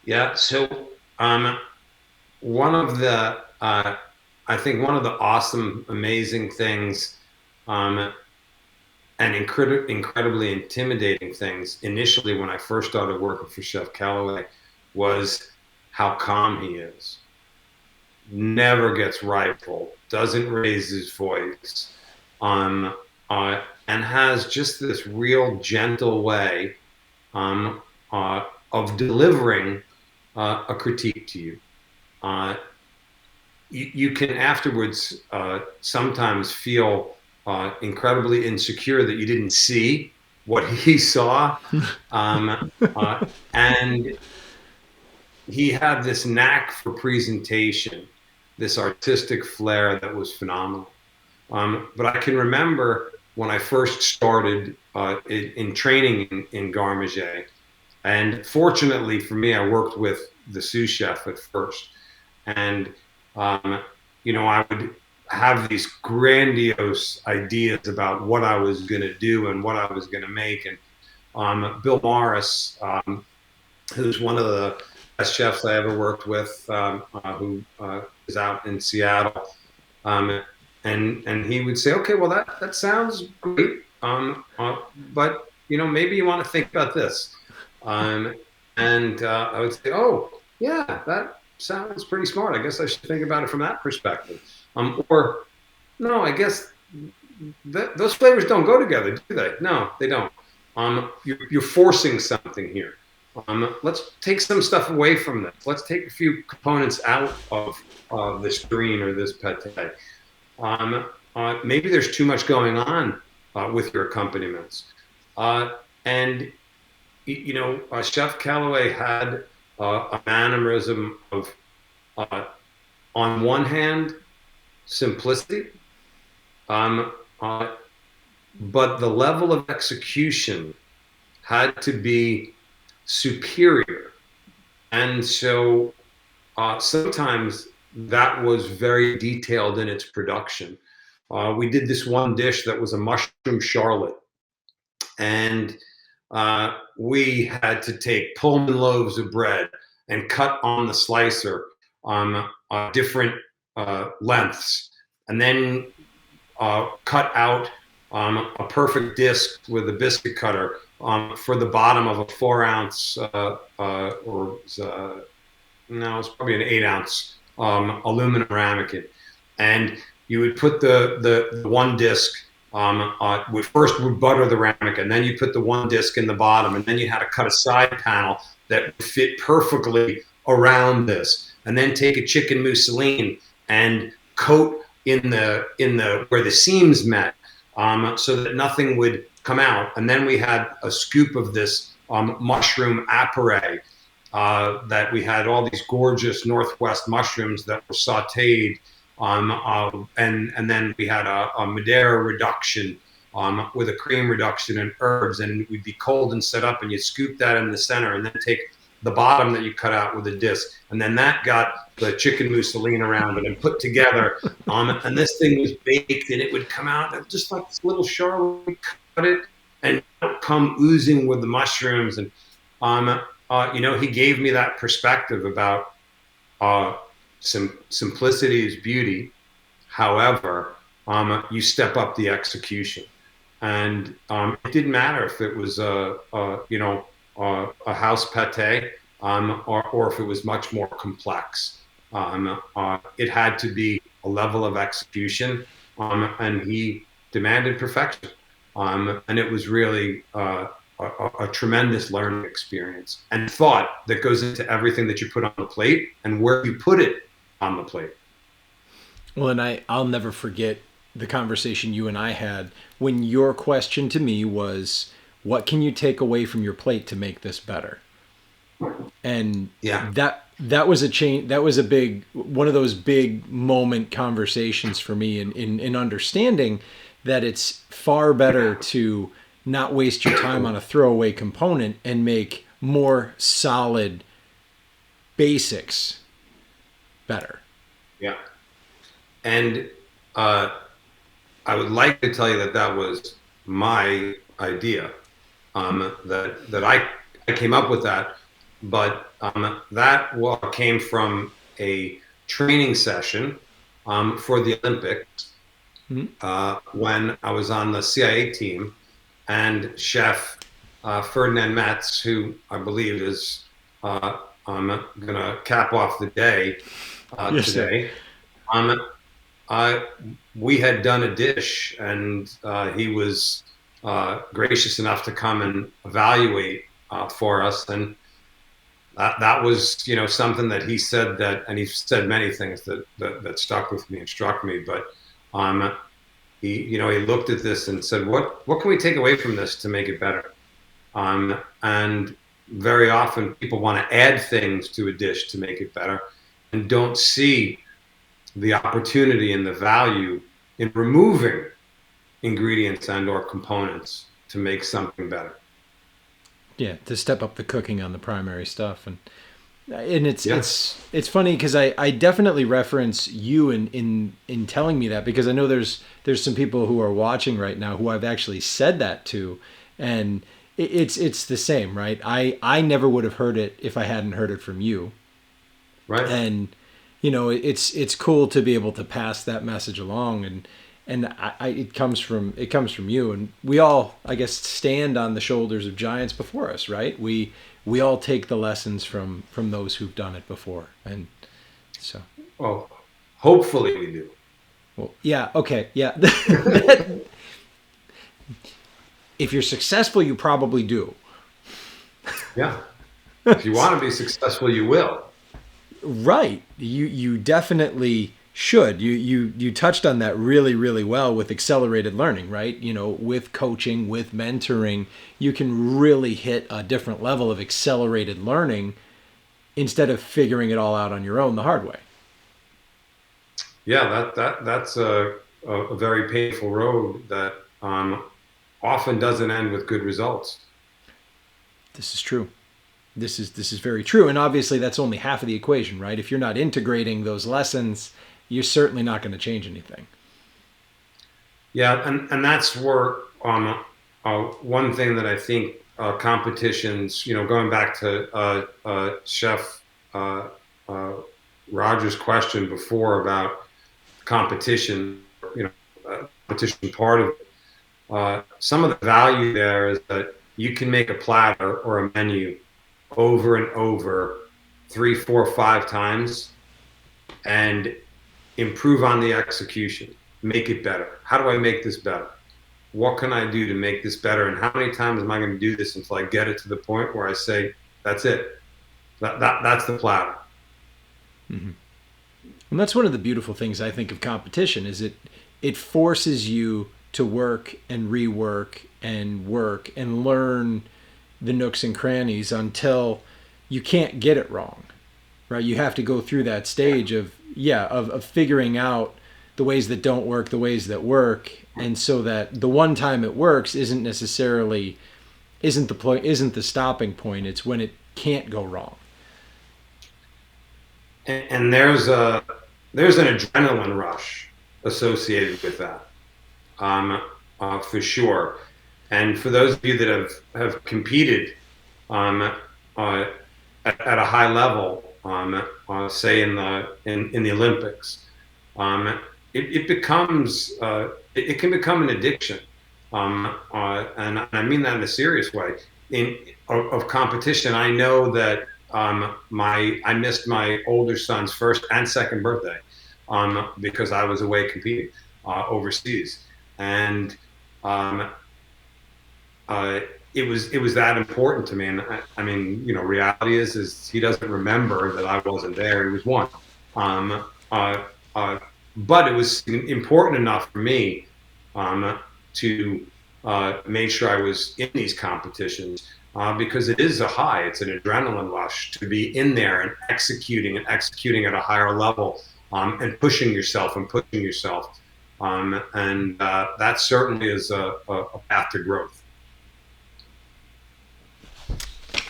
Speaker 2: Yeah. So one of the I think one of the awesome, amazing things, um, and incredibly intimidating things initially when I first started working for Chef Calloway was how calm he is. Never gets rifled, doesn't raise his voice, um, and has just this real gentle way um, of delivering a critique to you. Uh, you can afterwards sometimes feel incredibly insecure that you didn't see what he saw. And he had this knack for presentation, this artistic flair that was phenomenal. But I can remember when I first started in training in garde manger, and fortunately for me, I worked with the sous chef at first. And, um, I would have these grandiose ideas about what I was going to do and what I was going to make. And Bill Morris, who's one of the best chefs I ever worked with, who is out in Seattle. Um, and he would say, okay, well that sounds great, but maybe you want to think about this, um, and I would say, oh yeah, that sounds pretty smart. I guess I should think about it from that perspective, or no, I guess those flavors don't go together, do they? No, they don't. You're forcing something here. Let's take some stuff away from this. Let's take a few components out of this green or this pate. Maybe there's too much going on with your accompaniments. And Chef Calloway had a mannerism of, on one hand, simplicity, um, uh, but the level of execution had to be superior. And so sometimes that was very detailed in its production. We did this one dish that was a mushroom charlotte, and we had to take Pullman loaves of bread and cut on the slicer different lengths, and then cut out a perfect disc with a biscuit cutter for the bottom of a 4 ounce, or no, it's probably an 8 ounce aluminum ramekin. And you would put the one disc, first would butter the ramekin, and then you put the one disc in the bottom, and then you had to cut a side panel that would fit perfectly around this, and then take a chicken mousseline and coat in the where the seams met, so that nothing would come out. And then we had a scoop of this mushroom appareil, that we had all these gorgeous Northwest mushrooms that were sauteed, and then we had a Madeira reduction with a cream reduction and herbs, and we'd be cold and set up, and you scoop that in the center, and then take the bottom that you cut out with a disc, and then that got the chicken mousseline around it and put together, and this thing was baked, and it would come out just like this little charlotte. We cut it and come oozing with the mushrooms, and he gave me that perspective about simplicity is beauty. However, you step up the execution, and it didn't matter if it was a house pate, or if it was much more complex. It had to be a level of execution, and he demanded perfection, and it was really a tremendous learning experience and thought that goes into everything that you put on the plate and where you put it on the plate.
Speaker 1: Well, and I'll never forget the conversation you and I had when your question to me was, what can you take away from your plate to make this better? And
Speaker 2: Yeah,
Speaker 1: that was a change. That was a big, one of those big moment conversations for me in understanding that it's far better to not waste your time on a throwaway component and make more solid basics better.
Speaker 2: yeah. And I would like to tell you that that was my idea, that I came up with that, but that came from a training session for the Olympics, when I was on the CIA team, and Chef Ferdinand Metz, who I believe is going to cap off the day
Speaker 1: Yes, sir.
Speaker 2: today. Um, we had done a dish, and he was gracious enough to come and evaluate for us, and that was something that he said, that, and he said many things that stuck with me and struck me, but he looked at this and said, what can we take away from this to make it better? And very often people want to add things to a dish to make it better, and don't see the opportunity and the value in removing ingredients and or components to make something better.
Speaker 1: Yeah, to step up the cooking on the primary stuff, and it's
Speaker 2: Yeah,
Speaker 1: it's funny because I definitely reference you in telling me that, because I know there's some people who are watching right now who I've actually said that to, and it's the same, right? I never would have heard it if I hadn't heard it from you,
Speaker 2: right.
Speaker 1: and it's cool to be able to pass that message along, and it comes from you, and we all, I guess, stand on the shoulders of giants before us, right? We all take the lessons from those who've done it before, and so.
Speaker 2: Well, hopefully we do.
Speaker 1: Well, yeah, okay, yeah. If you're successful, you probably do.
Speaker 2: Yeah. If you want to be successful, you will.
Speaker 1: Right. You definitely should. You touched on that really, really well with accelerated learning, right? With coaching, with mentoring, you can really hit a different level of accelerated learning instead of figuring it all out on your own the hard way.
Speaker 2: Yeah, that's a very painful road that often doesn't end with good results.
Speaker 1: This is true. This is very true, and obviously that's only half of the equation, right? If you're not integrating those lessons, you're certainly not going to change anything.
Speaker 2: Yeah, and that's where one thing that I think competitions, going back to Chef uh, Roger's question before about competition, competition part of it. Some of the value there is that you can make a platter or a menu over and over 3, 4, 5 times and improve on the execution, make it better. How do I make this better? What can I do to make this better? And how many times am I going to do this until I get it to the point where I say, that's it. That's the platter.
Speaker 1: Mm-hmm. And that's one of the beautiful things I think of competition is it forces you to work and rework and work and learn the nooks and crannies until you can't get it wrong, right? You have to go through that stage of figuring out the ways that don't work, the ways that work, and so that the one time it works isn't the stopping point. It's when it can't go wrong.
Speaker 2: And there's an adrenaline rush associated with that, for sure. And for those of you that have competed at a high level, say in the Olympics, it becomes it can become an addiction, and I mean that in a serious way. Of competition, I know that I missed my older son's first and second birthday because I was away competing overseas, and it was that important to me. And I mean, reality is he doesn't remember that I wasn't there. He was one, uh, but it was important enough for me to make sure I was in these competitions. Because it is a high, it's an adrenaline rush to be in there and executing at a higher level, and pushing yourself. And that certainly is a path to growth.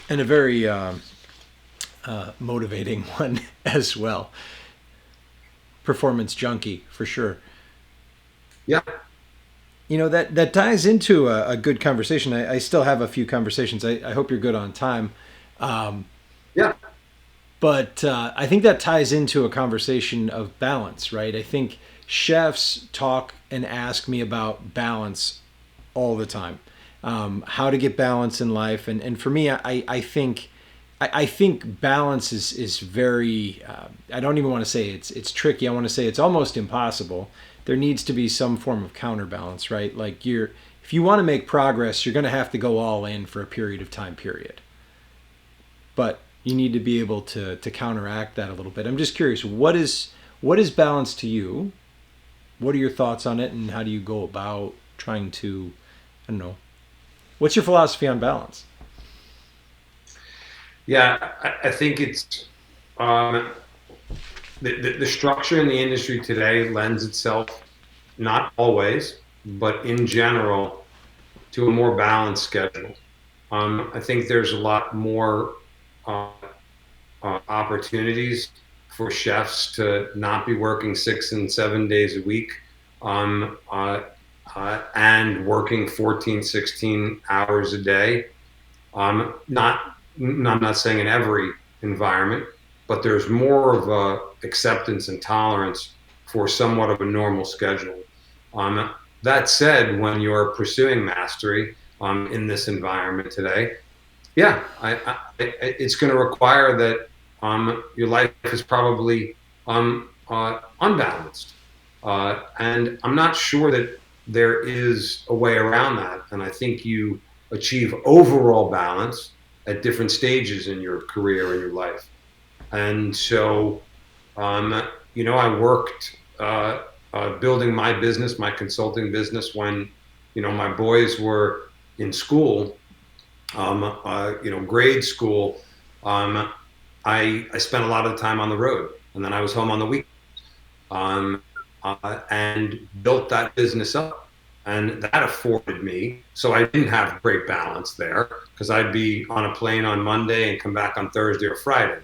Speaker 1: And a very motivating one as well. Performance junkie, for sure.
Speaker 2: Yeah.
Speaker 1: That ties into a good conversation. I still have a few conversations. I hope you're good on time.
Speaker 2: Yeah.
Speaker 1: But I think that ties into a conversation of balance, right? I think chefs talk and ask me about balance all the time. How to get balance in life. And for me, I think balance is very, I don't even want to say it's tricky. I want to say it's almost impossible. There needs to be some form of counterbalance, right? Like if you want to make progress, you're going to have to go all in for a period of time, period. But you need to be able to counteract that a little bit. I'm just curious, what is balance to you? What are your thoughts on it, and how do you go about trying to, I don't know, what's your philosophy on balance?
Speaker 2: Yeah, I think it's the structure in the industry today lends itself, not always, but in general, to a more balanced schedule. I think there's a lot more opportunities for chefs to not be working 6 and 7 days a week, and working 14, 16 hours a day. I'm not saying in every environment, but there's more of a acceptance and tolerance for somewhat of a normal schedule. That said, when you're pursuing mastery in this environment today, yeah, it's going to require that your life is probably unbalanced. And I'm not sure that there is a way around that. And I think you achieve overall balance at different stages in your career and your life. And so, I worked building my business, my consulting business, when, my boys were in school, grade school. Um, I spent a lot of the time on the road, and then I was home on the weekend, and built that business up. And that afforded me, so I didn't have great balance there, because I'd be on a plane on Monday and come back on Thursday or Friday,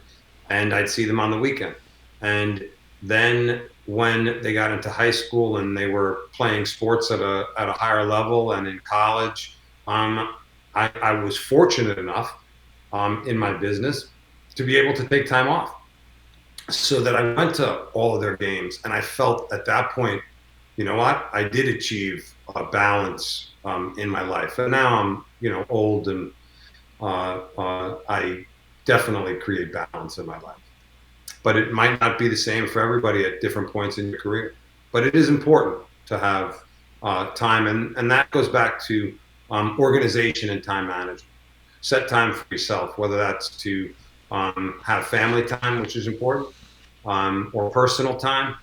Speaker 2: and I'd see them on the weekend. And then when they got into high school and they were playing sports at a higher level and in college, I was fortunate enough in my business to be able to take time off, so that I went to all of their games, and I felt at that point, you know what, I did achieve a balance in my life. And now I'm, old, and I definitely create balance in my life. But it might not be the same for everybody at different points in your career. But it is important to have time, and that goes back to organization and time management. Set time for yourself, whether that's to have family time, which is important, or personal time.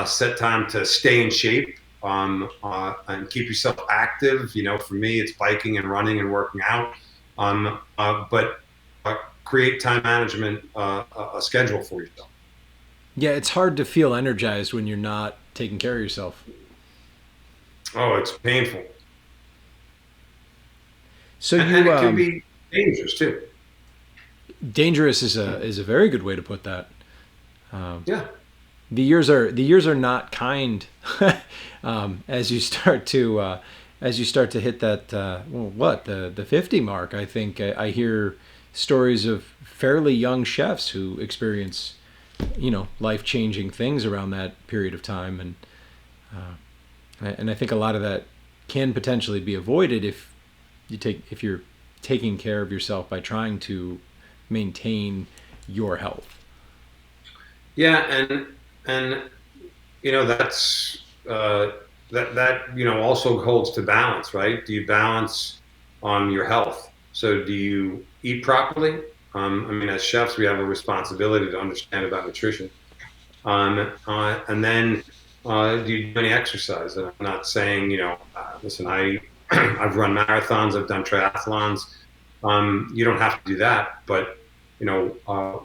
Speaker 2: Set time to stay in shape, and keep yourself active. For me, it's biking and running and working out. But create time management, a schedule for yourself.
Speaker 1: Yeah, it's hard to feel energized when you're not taking care of yourself.
Speaker 2: Oh, it's painful,
Speaker 1: So
Speaker 2: and
Speaker 1: you
Speaker 2: it can be dangerous too.
Speaker 1: dangerous is a very good way to put that. Um,
Speaker 2: Yeah.
Speaker 1: the years are not kind as you start to hit that the 50 mark. I think I hear stories of fairly young chefs who experience life changing things around that period of time, and I think a lot of that can potentially be avoided if you're taking care of yourself by trying to maintain your health.
Speaker 2: Yeah, and that's that also holds to balance, right? Do you balance on your health? So do you eat properly? I mean, as chefs, we have a responsibility to understand about nutrition. And then, do you do any exercise? And I'm not saying, listen, I've run marathons, I've done triathlons. You don't have to do that, but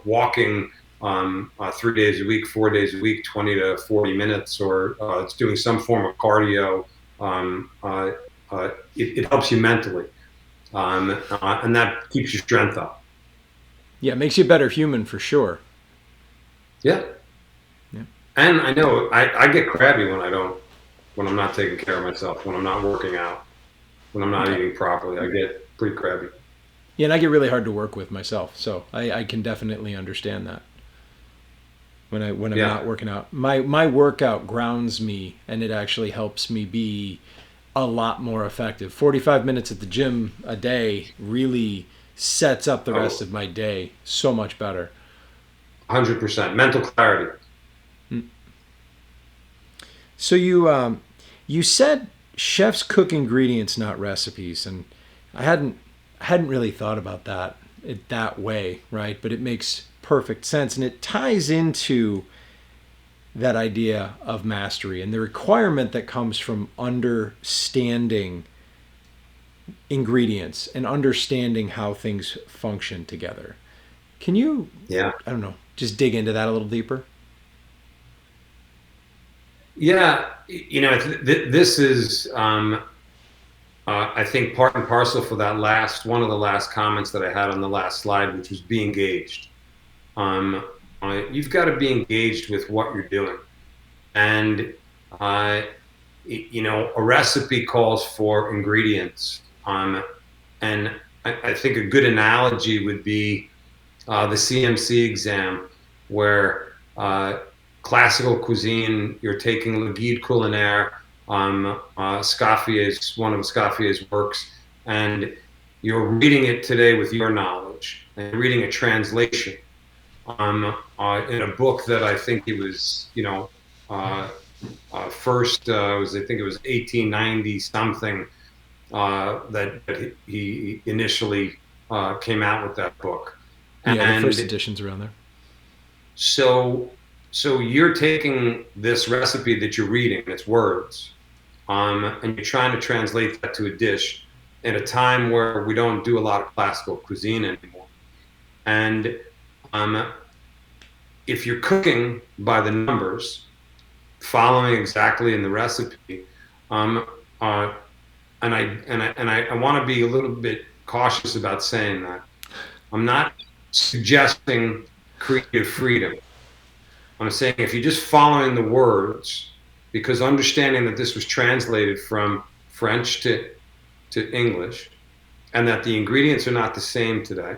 Speaker 2: walking 3 days a week, 4 days a week, 20 to 40 minutes, or it's doing some form of cardio. It helps you mentally, and that keeps your strength up.
Speaker 1: Yeah, it makes you a better human for sure.
Speaker 2: Yeah,
Speaker 1: Yeah.
Speaker 2: and I know I get crabby when I'm not taking care of myself, when I'm not working out, when I'm not
Speaker 1: Okay.
Speaker 2: eating properly. I get pretty crabby.
Speaker 1: Yeah, and I get really hard to work with myself, so I can definitely understand that when I'm
Speaker 2: Yeah,
Speaker 1: not working out. My workout grounds me, and it actually helps me be a lot more effective. 45 minutes at the gym a day really sets up the rest
Speaker 2: oh,
Speaker 1: of my day so much better.
Speaker 2: 100% mental clarity.
Speaker 1: So you said chefs cook ingredients, not recipes, and I hadn't really thought about that way, right? But it makes perfect sense, and it ties into that idea of mastery and the requirement that comes from understanding ingredients and understanding how things function together. Can you,
Speaker 2: Yeah.
Speaker 1: I don't know, just dig into that a little deeper?
Speaker 2: Yeah, this is, I think, part and parcel for that one of the last comments that I had on the last slide, which was be engaged. Um, you've got to be engaged with what you're doing, and uh, a recipe calls for ingredients, and I think a good analogy would be the CMC exam. where classical cuisine, you're taking Le Guide Culinaire, Escaffier's, one of Escaffier's works, and you're reading it today with your knowledge and reading a translation in a book that I think it was, first, was, I think it was 1890 something, that he initially came out with that book.
Speaker 1: Yeah, the first edition's around there.
Speaker 2: So, so you're taking this recipe that you're reading, it's words, and you're trying to translate that to a dish in a time where we don't do a lot of classical cuisine anymore. And um, if you're cooking by the numbers, following exactly in the recipe, um, uh, and I want to be a little bit cautious about saying that. I'm not suggesting creative freedom. I'm saying if you're just following the words, because understanding that this was translated from French to English, and that the ingredients are not the same today,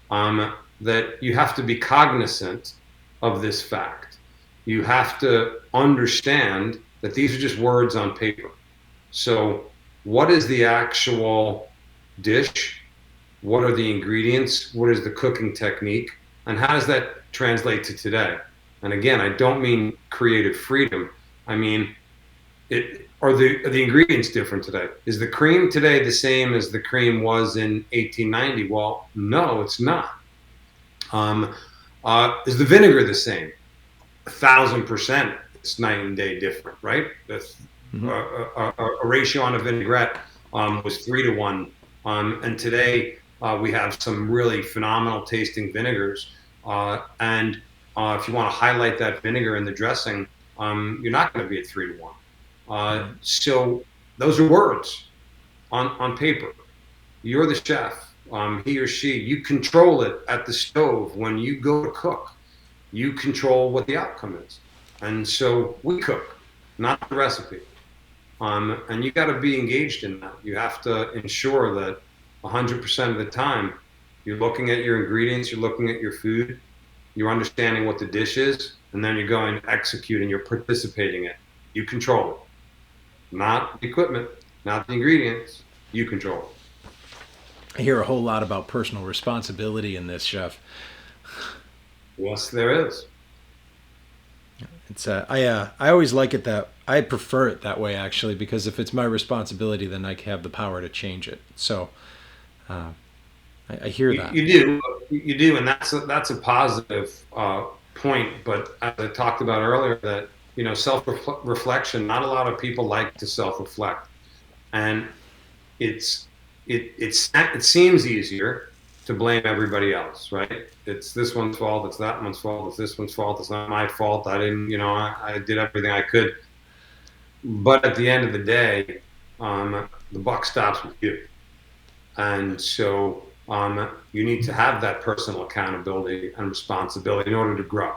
Speaker 2: that you have to be cognizant of this fact. You have to understand that these are just words on paper. So, what is the actual dish? What are the ingredients? What is the cooking technique? And how does that translate to today? And again, I don't mean creative freedom. I mean, are the ingredients different today? Is the cream today the same as the cream was in 1890? Well, no, it's not. Is the vinegar the same? 1,000%. It's night and day different, right? A ratio on a vinaigrette was 3 to 1, and today we have some really phenomenal tasting vinegars. And if you want to highlight that vinegar in the dressing, you're not going to be at 3 to 1. So those are words on paper. You're the chef. He or she, you control it at the stove when you go to cook. You control what the outcome is. And so we cook, not the recipe. And you got to be engaged in that. You have to ensure that 100% of the time you're looking at your ingredients, you're looking at your food, you're understanding what the dish is, and then you're going to execute and you're participating in it. You control it. Not the equipment, not the ingredients. You control it.
Speaker 1: I hear a whole lot about personal responsibility in this, chef.
Speaker 2: Yes, there is.
Speaker 1: It's I always like it that I prefer it that way, actually, because if it's my responsibility, then I have the power to change it. So I hear that.
Speaker 2: You do, and that's a positive point. But as I talked about earlier, that self-reflection. Not a lot of people like to self-reflect, and it seems easier to blame everybody else, right? It's this one's fault, it's that one's fault, it's this one's fault, it's not my fault. I didn't, I did everything I could. But at the end of the day, the buck stops with you. And so you need to have that personal accountability and responsibility in order to grow.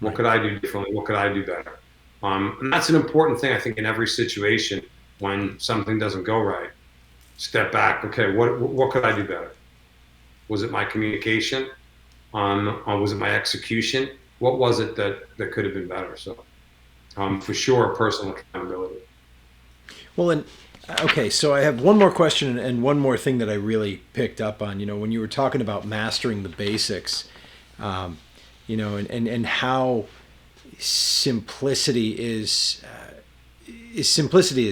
Speaker 2: What could I do differently? What could I do better? And that's an important thing, I think, in every situation when something doesn't go right. Step back. Okay, what could I do better? Was it my communication? Or was it my execution? What was it that could have been better? So, for sure, personal accountability.
Speaker 1: Well, and okay, so I have one more question and one more thing that I really picked up on. When you were talking about mastering the basics, and how simplicity is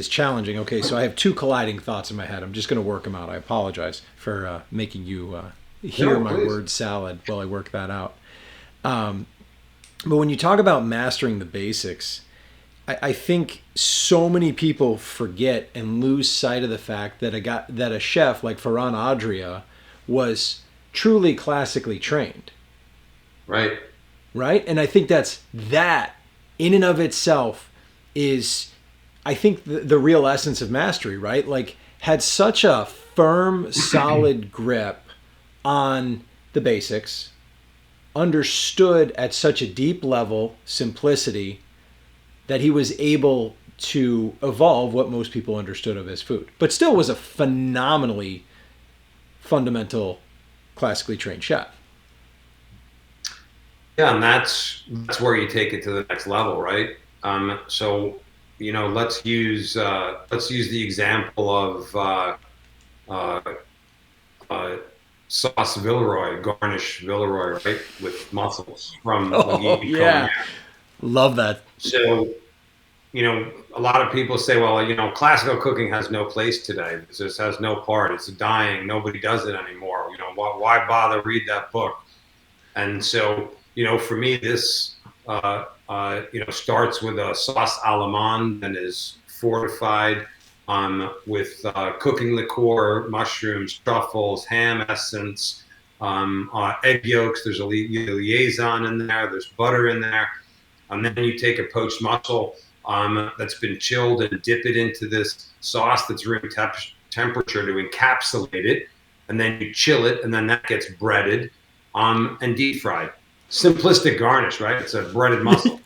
Speaker 1: challenging. Okay, so I have two colliding thoughts in my head. I'm just going to work them out. I apologize for making you hear my word salad while I work that out. But when you talk about mastering the basics, I think so many people forget and lose sight of the fact that a chef like Ferran Adria was truly classically trained.
Speaker 2: Right.
Speaker 1: Right? And I think that in and of itself is, I think, the real essence of mastery, right? Like, had such a firm, solid grip on the basics, understood at such a deep level simplicity that he was able to evolve what most people understood of his food, but still was a phenomenally fundamental, classically trained chef.
Speaker 2: Yeah, and that's where you take it to the next level, right? So let's use the example of uh, uh, sauce Villeroy, garnish Villeroy, right, with mussels from
Speaker 1: Oh
Speaker 2: Lagui Cognac.
Speaker 1: yeah, love that.
Speaker 2: So a lot of people say, well, classical cooking has no place today. It just has no part. It's dying. Nobody does it anymore. Why bother read that book? And so, for me, this starts with a sauce allemande and is fortified with cooking liqueur, mushrooms, truffles, ham essence, egg yolks. There's a liaison in there. There's butter in there. And then you take a poached mussel that's been chilled and dip it into this sauce that's room temperature to encapsulate it. And then you chill it, and then that gets breaded and deep fried. Simplistic garnish, right? It's a breaded mussel.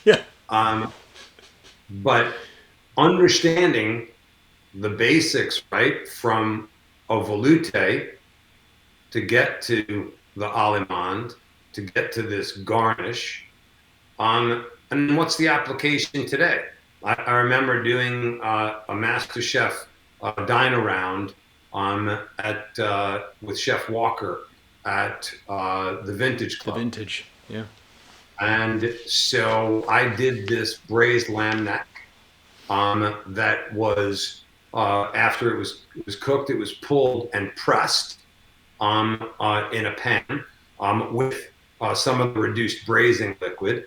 Speaker 1: Yeah.
Speaker 2: But understanding the basics, right, from a velouté to get to the allemande, to get to this garnish, and what's the application today? I remember doing a Master Chef dine around with Chef Walker at the Vintage
Speaker 1: The
Speaker 2: Club.
Speaker 1: vintage. Yeah.
Speaker 2: And so I did this braised lamb neck that was, after it was cooked, it was pulled and pressed in a pan with some of the reduced braising liquid.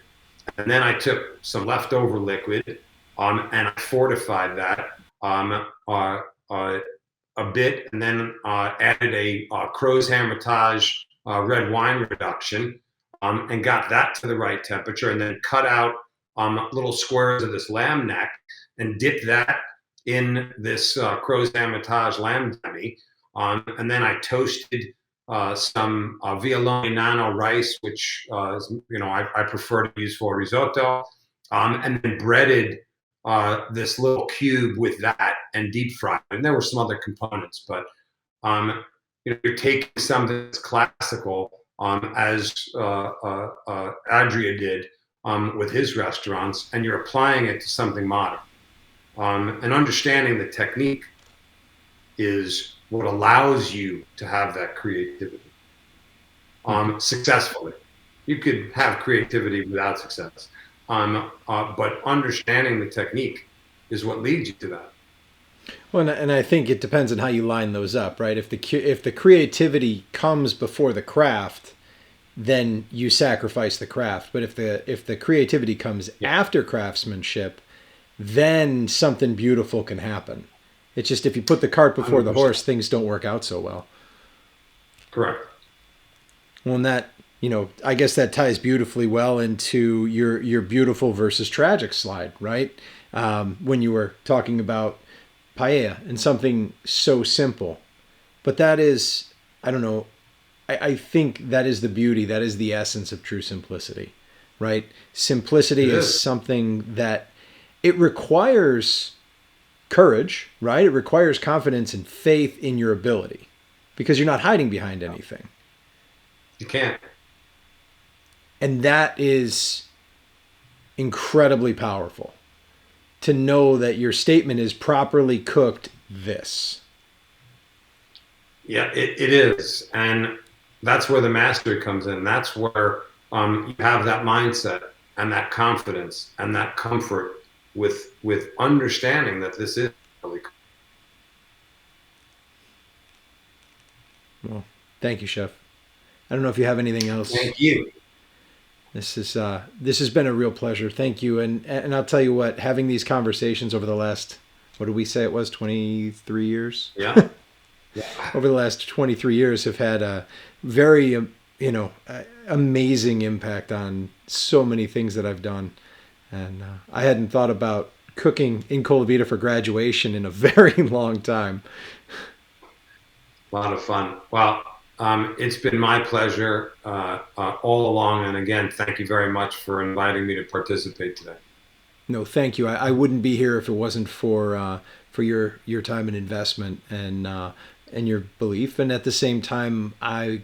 Speaker 2: And then I took some leftover liquid and I fortified that a bit, and then added a Crow's Hermitage red wine reduction and got that to the right temperature, and then cut out little squares of this lamb neck and dipped that in this Crow's Hermitage lamb demi. And then I toasted some Vialone nano rice, which I prefer to use for risotto, and then breaded this little cube with that and deep fried. And there were some other components, but you're taking something that's classical, as Adria did with his restaurants, and you're applying it to something modern. And understanding the technique is what allows you to have that creativity successfully. You could have creativity without success, but understanding the technique is what leads you to that.
Speaker 1: Well, and I think it depends on how you line those up, right? If the creativity comes before the craft, then you sacrifice the craft. But if the creativity comes after craftsmanship, then something beautiful can happen. It's just if you put the cart before the
Speaker 2: 100%.
Speaker 1: horse, things don't work out so well.
Speaker 2: Correct.
Speaker 1: Well, and that, I guess that ties beautifully well into your beautiful versus tragic slide, right? When you were talking about paella and something so simple, but that is, I don't know, I think that is the beauty, that is the essence of true simplicity, right? Simplicity is something that it requires courage, right? It requires confidence and faith in your ability because you're not hiding behind anything.
Speaker 2: You can't.
Speaker 1: And that is incredibly powerful to know that your statement is properly cooked this.
Speaker 2: Yeah, it is. And that's where the mastery comes in. That's where you have that mindset and that confidence and that comfort with understanding that this is really cool.
Speaker 1: Well, thank you, Chef. I don't know if you have anything else.
Speaker 2: Thank you.
Speaker 1: This has been a real pleasure. Thank you. And I'll tell you what, having these conversations over the last, what did we say it was, 23 years?
Speaker 2: Yeah. Yeah.
Speaker 1: Over the last 23 years have had a very, amazing impact on so many things that I've done. And I hadn't thought about cooking in Colavita for graduation in a very long time.
Speaker 2: A lot of fun. Well, it's been my pleasure all along. And again, thank you very much for inviting me to participate today.
Speaker 1: No, thank you. I wouldn't be here if it wasn't for your time and investment and your belief. And at the same time, I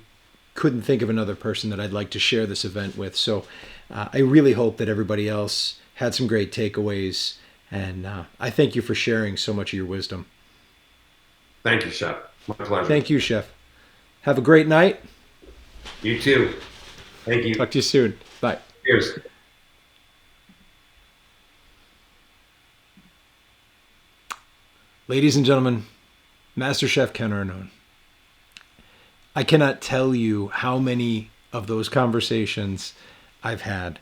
Speaker 1: couldn't think of another person that I'd like to share this event with. So I really hope that everybody else had some great takeaways. And I thank you for sharing so much of your wisdom.
Speaker 2: Thank you, Chef. My pleasure.
Speaker 1: Thank you, Chef. Have a great night.
Speaker 2: You too. Thank you.
Speaker 1: Talk to you soon. Bye.
Speaker 2: Cheers.
Speaker 1: Ladies and gentlemen, Master Chef Ken Arnone. I cannot tell you how many of those conversations I've had.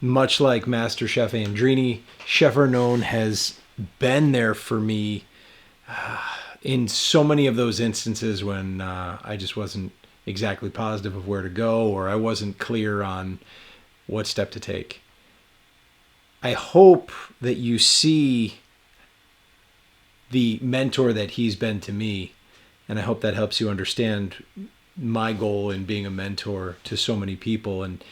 Speaker 1: Much like Master Chef Andrini, Chef Arnone has been there for me in so many of those instances when I just wasn't exactly positive of where to go, or I wasn't clear on what step to take. I hope that you see the mentor that he's been to me, and I hope that helps you understand my goal in being a mentor to so many people, and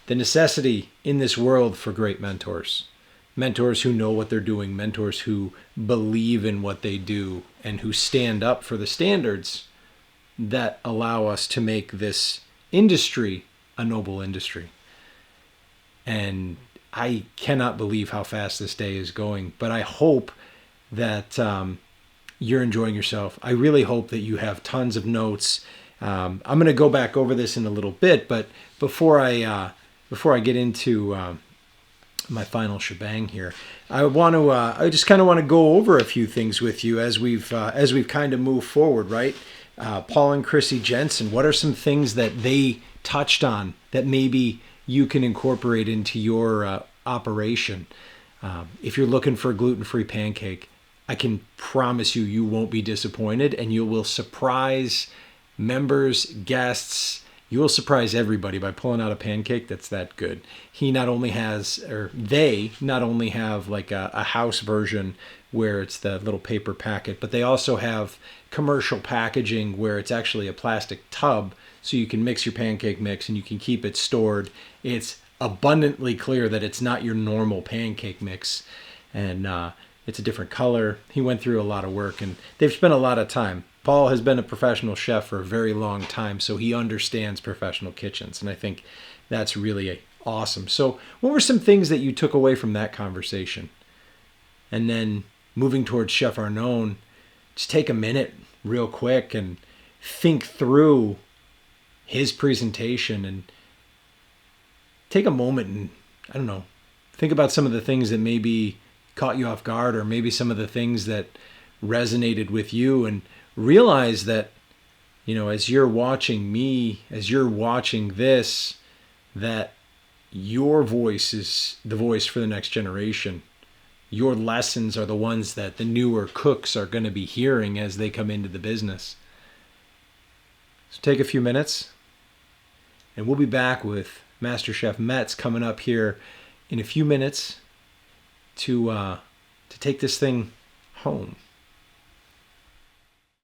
Speaker 1: the necessity in this world for great mentors. Mentors who know what they're doing, mentors who believe in what they do, and who stand up for the standards that allow us to make this industry a noble industry. And I cannot believe how fast this day is going, but I hope that you're enjoying yourself. I really hope that you have tons of notes. I'm going to go back over this in a little bit, but before I get into my final shebang here, I just kind of want to go over a few things with you as we've kind of moved forward, right? Paul and Chrissy Jensen, what are some things that they touched on that maybe you can incorporate into your operation? If you're looking for a gluten-free pancake, I can promise you, you won't be disappointed, and you will surprise members, guests. You will surprise everybody by pulling out a pancake that's that good. They not only have like a house version where it's the little paper packet, but they also have commercial packaging where it's actually a plastic tub, so you can mix your pancake mix and you can keep it stored. It's abundantly clear that it's not your normal pancake mix, and it's a different color. He went through a lot of work, and they've spent a lot of time. Paul has been a professional chef for a very long time, so he understands professional kitchens, and I think that's really awesome. So what were some things that you took away from that conversation? And then moving towards Chef Arnone, just take a minute real quick and think through his presentation, and take a moment and, I don't know, think about some of the things that maybe caught you off guard, or maybe some of the things that resonated with you, and realize that, as you're watching me, as you're watching this, that your voice is the voice for the next generation. Your lessons are the ones that the newer cooks are going to be hearing as they come into the business. So take a few minutes, and we'll be back with Master Chef Metz coming up here in a few minutes to take this thing home.